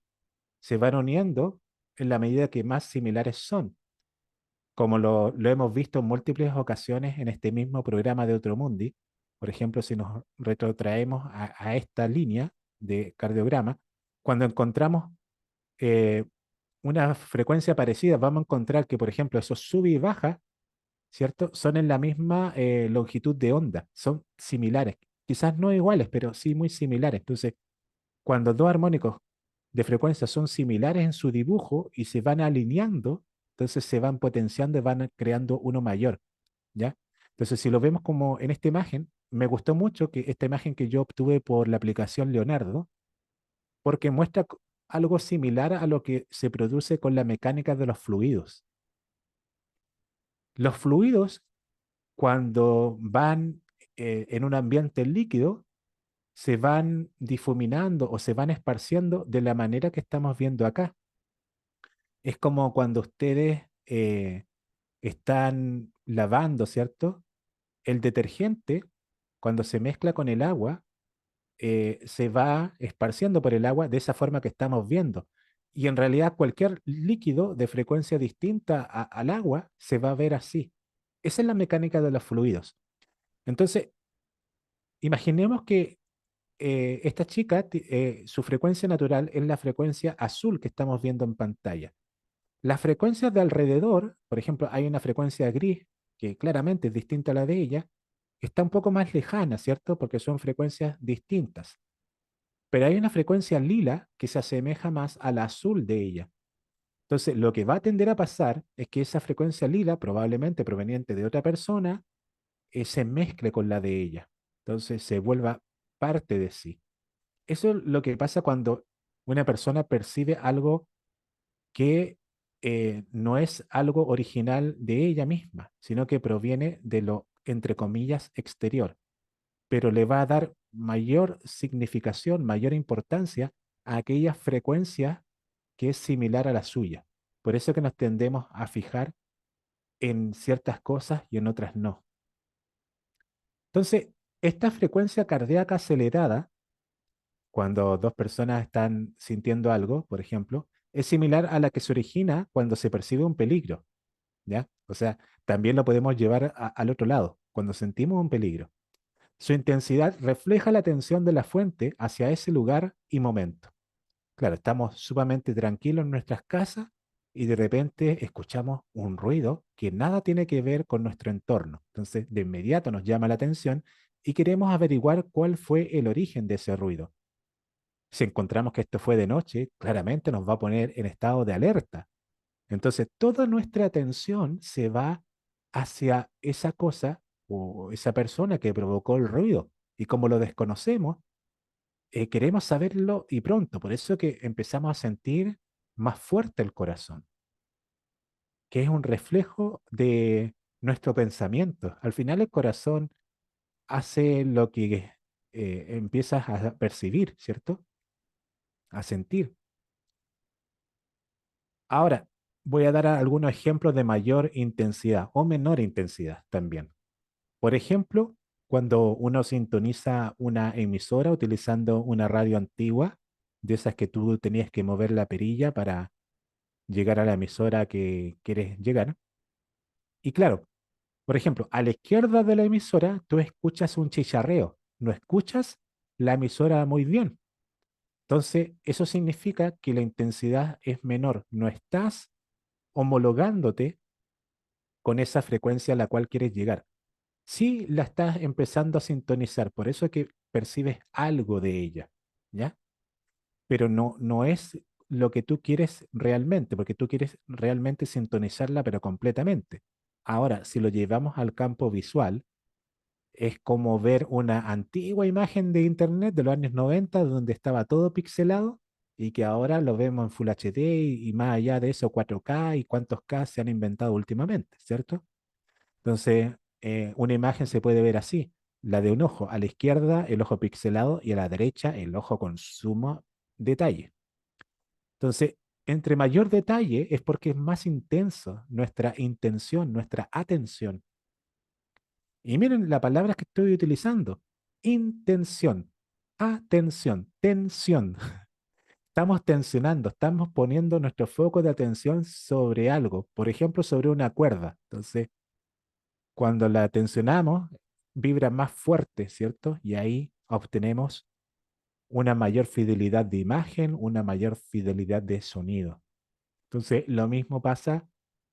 se van uniendo en la medida que más similares son, como lo hemos visto en múltiples ocasiones en este mismo programa de Otro Mundi. Por ejemplo, si nos retrotraemos a esta línea de cardiograma, cuando encontramos eh, una frecuencia parecida, vamos a encontrar que, por ejemplo, esos sub y baja, ¿cierto? Son en la misma longitud de onda, son similares. quizás no iguales, pero sí muy similares. Entonces, cuando dos armónicos de frecuencia son similares en su dibujo y se van alineando, entonces se van potenciando y van creando uno mayor, ¿ya? Entonces, si lo vemos como en esta imagen, me gustó mucho que esta imagen que yo obtuve por la aplicación Leonardo, porque muestra algo similar a lo que se produce con la mecánica de los fluidos. Los fluidos, cuando van en un ambiente líquido, se van difuminando o se van esparciendo de la manera que estamos viendo acá. Es como cuando ustedes están lavando, ¿cierto? El detergente, cuando se mezcla con el agua, se va esparciendo por el agua de esa forma que estamos viendo. Y en realidad cualquier líquido de frecuencia distinta al agua se va a ver así. Esa es la mecánica de los fluidos. Entonces, imaginemos que esta chica, su frecuencia natural es la frecuencia azul que estamos viendo en pantalla. Las frecuencias de alrededor, por ejemplo, hay una frecuencia gris que claramente es distinta a la de ella, está un poco más lejana, ¿cierto? Porque son frecuencias distintas. Pero hay una frecuencia lila que se asemeja más a la azul de ella. Entonces, lo que va a tender a pasar es que esa frecuencia lila, probablemente proveniente de otra persona, se mezcle con la de ella. Entonces, se vuelva parte de sí. Eso es lo que pasa cuando una persona percibe algo que no es algo original de ella misma, sino que proviene de lo, entre comillas, exterior, pero le va a dar mayor significación, mayor importancia a aquella frecuencia que es similar a la suya. Por eso que nos tendemos a fijar en ciertas cosas y en otras no. Entonces, esta frecuencia cardíaca acelerada, cuando dos personas están sintiendo algo, por ejemplo, es similar a la que se origina cuando se percibe un peligro, ¿ya? O sea, también lo podemos llevar al otro lado, cuando sentimos un peligro. Su intensidad refleja la atención de la fuente hacia ese lugar y momento. Claro, estamos sumamente tranquilos en nuestras casas y de repente escuchamos un ruido que nada tiene que ver con nuestro entorno. Entonces, de inmediato nos llama la atención y queremos averiguar cuál fue el origen de ese ruido. Si encontramos que esto fue de noche, claramente nos va a poner en estado de alerta. Entonces, toda nuestra atención se va hacia esa cosa o esa persona que provocó el ruido. Y como lo desconocemos, queremos saberlo y pronto. Por eso que empezamos a sentir más fuerte el corazón, que es un reflejo de nuestro pensamiento. Al final el corazón hace lo que empiezas a percibir, ¿cierto? A sentir. Ahora, voy a dar algunos ejemplos de mayor intensidad o menor intensidad también. Por ejemplo, cuando uno sintoniza una emisora utilizando una radio antigua, de esas que tú tenías que mover la perilla para llegar a la emisora que quieres llegar. Y claro, por ejemplo, a la izquierda de la emisora tú escuchas un chicharreo, no escuchas la emisora muy bien. Entonces, eso significa que la intensidad es menor, no estás homologándote con esa frecuencia a la cual quieres llegar. Sí la estás empezando a sintonizar, por eso es que percibes algo de ella, ¿ya? Pero no es lo que tú quieres realmente, porque tú quieres realmente sintonizarla, pero completamente. Ahora, si lo llevamos al campo visual, es como ver una antigua imagen de internet de los años 90 donde estaba todo pixelado y que ahora lo vemos en Full HD y más allá de eso 4K y cuántos K se han inventado últimamente, ¿cierto? Entonces, una imagen se puede ver así, la de un ojo, a la izquierda el ojo pixelado y a la derecha el ojo con sumo detalle. Entonces, entre mayor detalle es porque es más intenso nuestra intención, nuestra atención. Y miren la palabra que estoy utilizando, intención, atención, tensión. Estamos tensionando, estamos poniendo nuestro foco de atención sobre algo, por ejemplo, sobre una cuerda. Entonces, cuando la tensionamos, vibra más fuerte, ¿cierto? Y ahí obtenemos una mayor fidelidad de imagen, una mayor fidelidad de sonido. Entonces, lo mismo pasa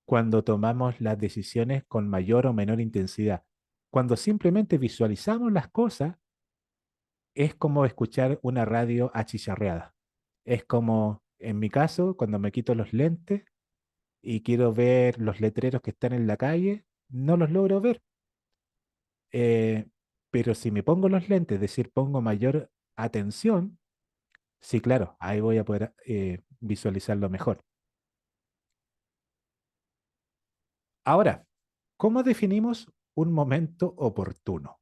cuando tomamos las decisiones con mayor o menor intensidad. Cuando simplemente visualizamos las cosas, es como escuchar una radio achicharreada. Es como, en mi caso, cuando me quito los lentes y quiero ver los letreros que están en la calle, no los logro ver. Eh, pero si me pongo los lentes, es decir, pongo mayor atención, sí, claro, ahí voy a poder visualizarlo mejor. Ahora, ¿cómo definimos un momento oportuno?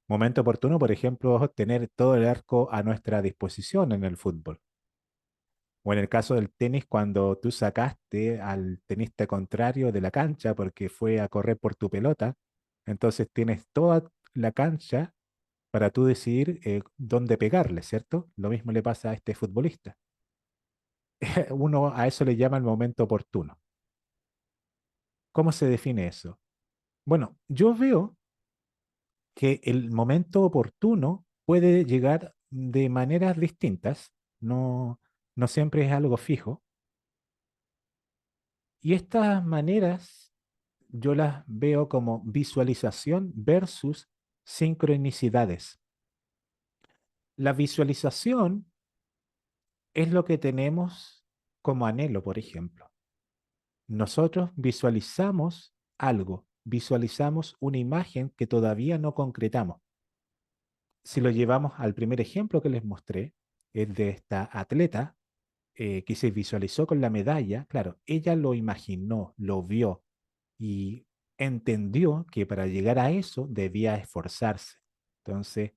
Momento oportuno, por ejemplo, tener todo el arco a nuestra disposición en el fútbol. O en el caso del tenis, cuando tú sacaste al tenista contrario de la cancha porque fue a correr por tu pelota, entonces tienes toda la cancha para tú decidir dónde pegarle, ¿cierto? Lo mismo le pasa a este futbolista. Uno a eso le llama el momento oportuno. ¿Cómo se define eso? Bueno, yo veo que el momento oportuno puede llegar de maneras distintas, no, no siempre es algo fijo, y estas maneras yo las veo como visualización versus sincronicidades. La visualización es lo que tenemos como anhelo, por ejemplo. Nosotros visualizamos algo, visualizamos una imagen que todavía no concretamos. Si lo llevamos al primer ejemplo que les mostré, es de esta atleta que se visualizó con la medalla, claro, ella lo imaginó, lo vio y entendió que para llegar a eso debía esforzarse. Entonces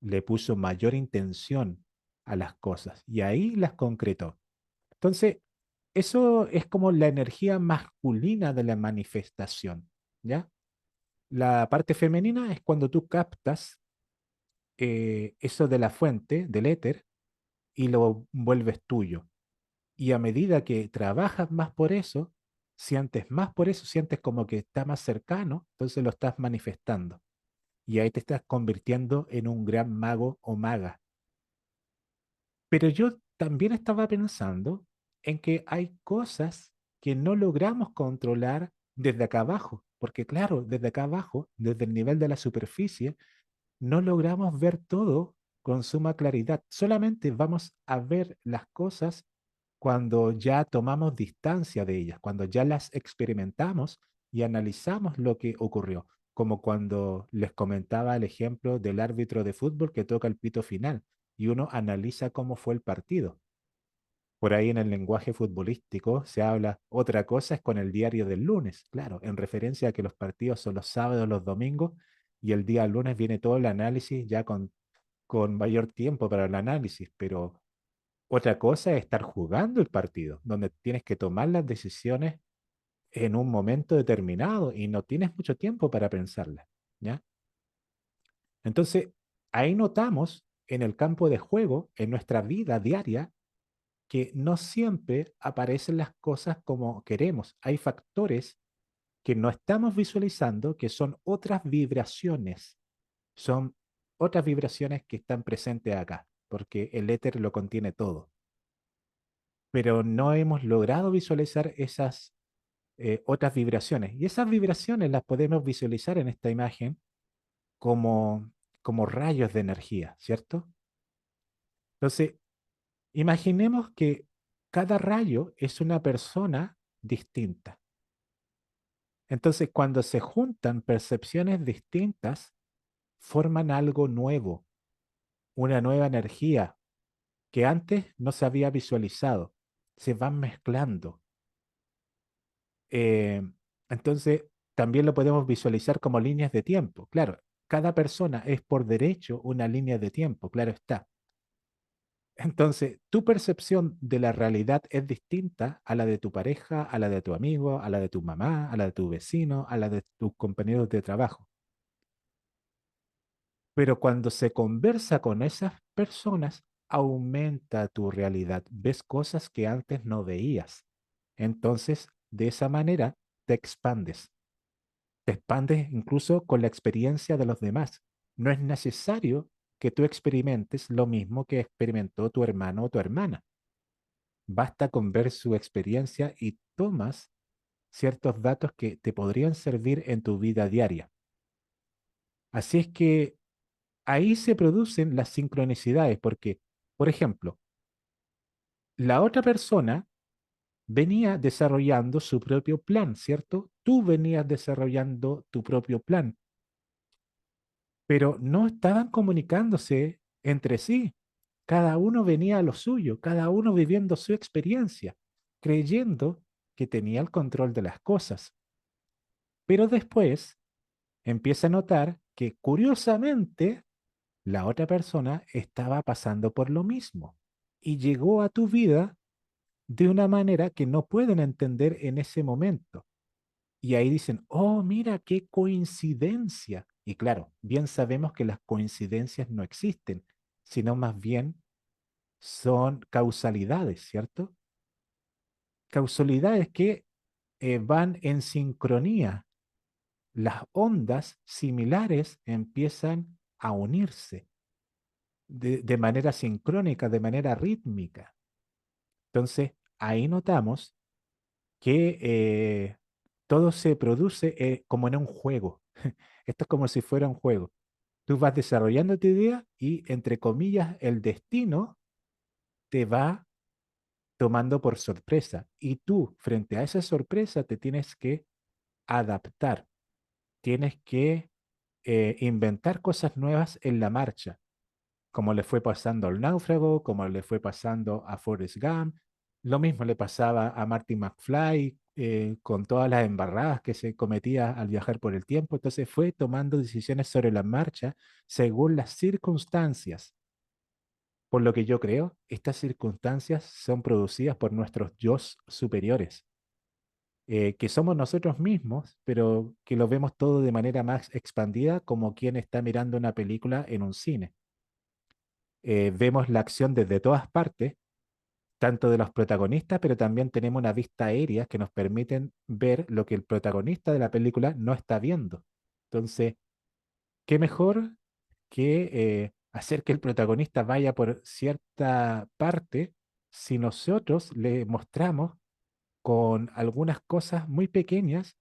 le puso mayor intención a las cosas y ahí las concretó. Entonces, eso es como la energía masculina de la manifestación, ¿ya? La parte femenina es cuando tú captas eso de la fuente, del éter, y lo vuelves tuyo. Y a medida que trabajas más por eso, sientes más por eso, sientes como que está más cercano, entonces lo estás manifestando. Y ahí te estás convirtiendo en un gran mago o maga. Pero yo también estaba pensando en que hay cosas que no logramos controlar desde acá abajo, porque claro, desde acá abajo, desde el nivel de la superficie, no logramos ver todo con suma claridad. Solamente vamos a ver las cosas cuando ya tomamos distancia de ellas, cuando ya las experimentamos y analizamos lo que ocurrió, como cuando les comentaba el ejemplo del árbitro de fútbol que toca el pito final y uno analiza cómo fue el partido. Por ahí en el lenguaje futbolístico se habla, otra cosa es con el diario del lunes, claro, en referencia a que los partidos son los sábados, los domingos, y el día lunes viene todo el análisis ya con mayor tiempo para el análisis, pero otra cosa es estar jugando el partido, donde tienes que tomar las decisiones en un momento determinado y no tienes mucho tiempo para pensarlas, ¿ya? Entonces, ahí notamos en el campo de juego, en nuestra vida diaria, que no siempre aparecen las cosas como queremos. Hay factores que no estamos visualizando, que son otras vibraciones que están presentes acá, porque el éter lo contiene todo. Pero no hemos logrado visualizar esas otras vibraciones. Y esas vibraciones las podemos visualizar en esta imagen como, como rayos de energía, ¿cierto? Entonces, imaginemos que cada rayo es una persona distinta. Entonces, cuando se juntan percepciones distintas, forman algo nuevo, una nueva energía que antes no se había visualizado. Se van mezclando. Eh, entonces, también lo podemos visualizar como líneas de tiempo. Claro, cada persona es por derecho una línea de tiempo, claro está. Entonces, tu percepción de la realidad es distinta a la de tu pareja, a la de tu amigo, a la de tu mamá, a la de tu vecino, a la de tus compañeros de trabajo. Pero cuando se conversa con esas personas, aumenta tu realidad. Ves cosas que antes no veías. Entonces, de esa manera, te expandes. Te expandes incluso con la experiencia de los demás. No es necesario que tú experimentes lo mismo que experimentó tu hermano o tu hermana. Basta con ver su experiencia y tomas ciertos datos que te podrían servir en tu vida diaria. Así es que ahí se producen las sincronicidades, porque, por ejemplo, la otra persona venía desarrollando su propio plan, ¿cierto? Tú venías desarrollando tu propio plan, pero no estaban comunicándose entre sí. Cada uno venía a lo suyo, cada uno viviendo su experiencia, creyendo que tenía el control de las cosas. Pero después empieza a notar que curiosamente la otra persona estaba pasando por lo mismo y llegó a tu vida de una manera que no pueden entender en ese momento. Y ahí dicen, oh, mira, qué coincidencia. Y claro, bien sabemos que las coincidencias no existen, sino más bien son causalidades, ¿cierto? Causalidades que van en sincronía. Las ondas similares empiezan a unirse de manera sincrónica, de manera rítmica. Entonces, ahí notamos que todo se produce como en un juego. Esto es como si fuera un juego. Tú vas desarrollando tu idea y, entre comillas, el destino te va tomando por sorpresa. Y tú, frente a esa sorpresa, te tienes que adaptar, tienes que inventar cosas nuevas en la marcha, como le fue pasando al náufrago, como le fue pasando a Forrest Gump. Lo mismo le pasaba a Marty McFly con todas las embarradas que se cometía al viajar por el tiempo. Entonces fue tomando decisiones sobre la marcha según las circunstancias. Por lo que yo creo, estas circunstancias son producidas por nuestros yo superiores, que somos nosotros mismos, pero que lo vemos todo de manera más expandida como quien está mirando una película en un cine. Vemos la acción desde todas partes, tanto de los protagonistas, pero también tenemos una vista aérea que nos permiten ver lo que el protagonista de la película no está viendo. Entonces, ¿qué mejor que hacer que el protagonista vaya por cierta parte si nosotros le mostramos con algunas cosas muy pequeñas,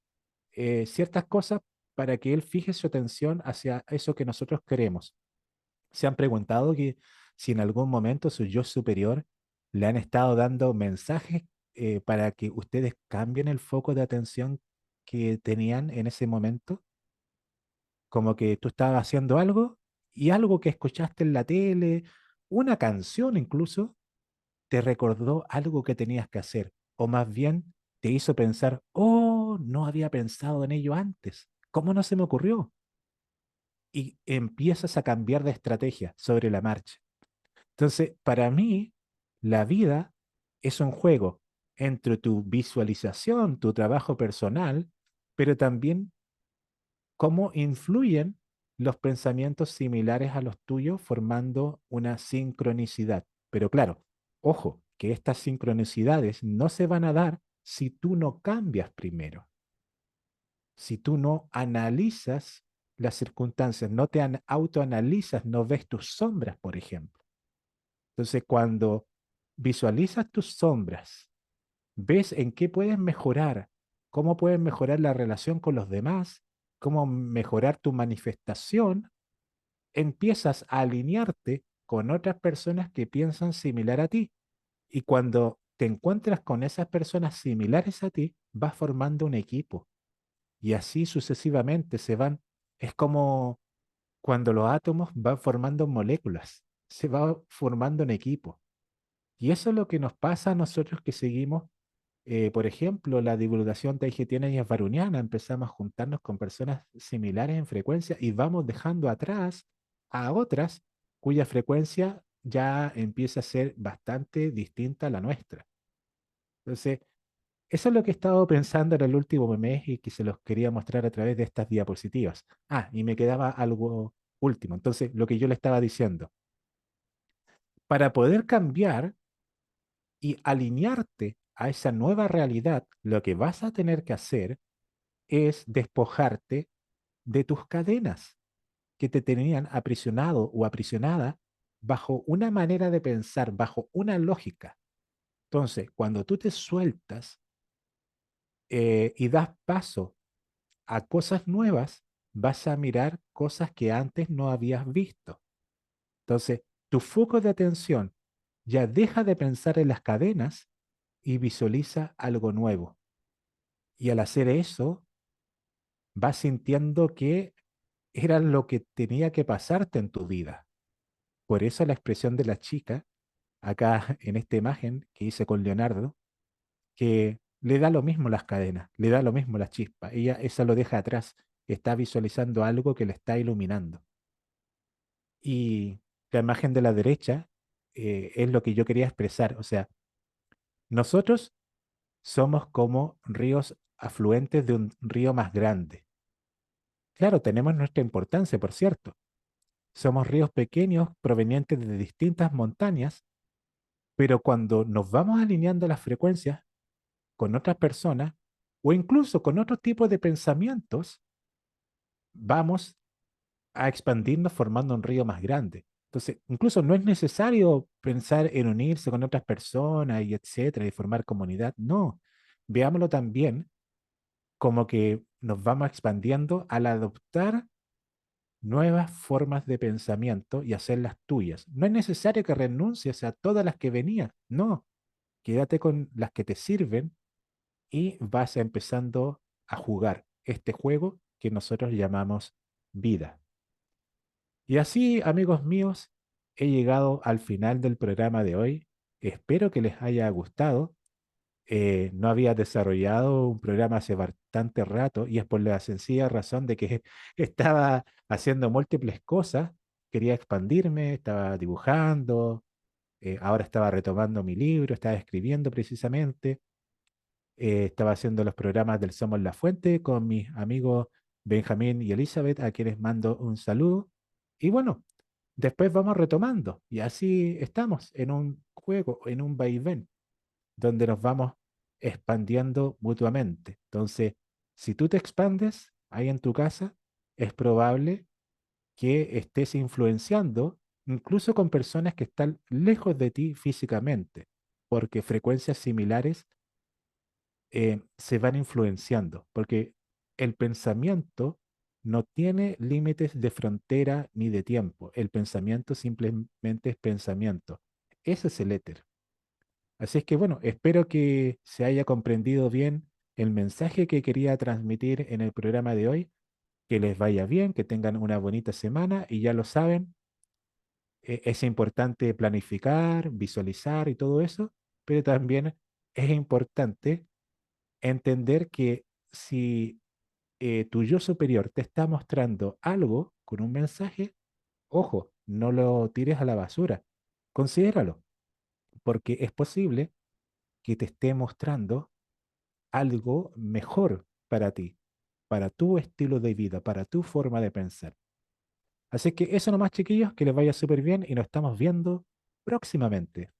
ciertas cosas para que él fije su atención hacia eso que nosotros queremos? ¿Se han preguntado que si en algún momento su yo superior le han estado dando mensajes para que ustedes cambien el foco de atención que tenían en ese momento? Como que tú estabas haciendo algo y algo que escuchaste en la tele, una canción incluso, te recordó algo que tenías que hacer, o más bien te hizo pensar, oh, no había pensado en ello antes, ¿cómo no se me ocurrió? Y empiezas a cambiar de estrategia sobre la marcha. Entonces, para mí, la vida es un juego entre tu visualización, tu trabajo personal, pero también cómo influyen los pensamientos similares a los tuyos formando una sincronicidad. Pero claro, ojo, que estas sincronicidades no se van a dar si tú no cambias primero, si tú no analizas las circunstancias, no te autoanalizas, no ves tus sombras, por ejemplo. Entonces, cuando visualizas tus sombras, ves en qué puedes mejorar, cómo puedes mejorar la relación con los demás, cómo mejorar tu manifestación, empiezas a alinearte con otras personas que piensan similar a ti. Y cuando te encuentras con esas personas similares a ti, vas formando un equipo. Y así sucesivamente se van. Es como cuando los átomos van formando moléculas, se va formando un equipo. Y eso es lo que nos pasa a nosotros que seguimos, por ejemplo, la divulgación taigetiana y esvaruniana. Empezamos a juntarnos con personas similares en frecuencia y vamos dejando atrás a otras cuya frecuencia ya empieza a ser bastante distinta a la nuestra. Entonces, eso es lo que he estado pensando en el último mes y que se los quería mostrar a través de estas diapositivas. Ah, y me quedaba algo último. Entonces, lo que yo le estaba diciendo, para poder cambiar y alinearte a esa nueva realidad, lo que vas a tener que hacer es despojarte de tus cadenas que te tenían aprisionado o aprisionada bajo una manera de pensar, bajo una lógica. Entonces, cuando tú te sueltas y das paso a cosas nuevas, vas a mirar cosas que antes no habías visto. Entonces, tu foco de atención ya deja de pensar en las cadenas y visualiza algo nuevo. Y al hacer eso, vas sintiendo que era lo que tenía que pasarte en tu vida. Por eso la expresión de la chica, acá en esta imagen que hice con Leonardo, que le da lo mismo las cadenas, le da lo mismo la chispa. Ella esa lo deja atrás, está visualizando algo que le está iluminando. Y la imagen de la derecha es lo que yo quería expresar. O sea, nosotros somos como ríos afluentes de un río más grande. Claro, tenemos nuestra importancia, por cierto. Somos ríos pequeños provenientes de distintas montañas, pero cuando nos vamos alineando las frecuencias con otras personas o incluso con otro tipo de pensamientos, vamos a expandirnos formando un río más grande. Entonces, incluso no es necesario pensar en unirse con otras personas y etcétera y formar comunidad. No, veámoslo también como que nos vamos expandiendo al adoptar nuevas formas de pensamiento y hacerlas tuyas. No es necesario que renuncies a todas las que venían, no, quédate con las que te sirven y vas empezando a jugar este juego que nosotros llamamos vida. Y así, amigos míos, he llegado al final del programa de hoy. Espero que les haya gustado. No había desarrollado un programa hace bastante rato y es por la sencilla razón de que estaba haciendo múltiples cosas. Quería expandirme, estaba dibujando, ahora estaba retomando mi libro, estaba escribiendo precisamente. Estaba haciendo los programas del Somos la Fuente con mis amigos Benjamín y Elizabeth, a quienes mando un saludo. Y bueno, después vamos retomando y así estamos en un juego, en un vaivén, donde nos vamos expandiendo mutuamente. Entonces, si tú te expandes ahí en tu casa, es probable que estés influenciando incluso con personas que están lejos de ti físicamente, porque frecuencias similares se van influenciando, porque el pensamiento no tiene límites de frontera ni de tiempo. El pensamiento simplemente es pensamiento. Ese es el éter. Así es que bueno, espero que se haya comprendido bien el mensaje que quería transmitir en el programa de hoy. Que les vaya bien, que tengan una bonita semana y ya lo saben, es importante planificar, visualizar y todo eso, pero también es importante entender que si tu yo superior te está mostrando algo con un mensaje, ojo, no lo tires a la basura, considéralo, porque es posible que te esté mostrando algo mejor para ti, para tu estilo de vida, para tu forma de pensar. Así que eso nomás, chiquillos, que les vaya súper bien y nos estamos viendo próximamente.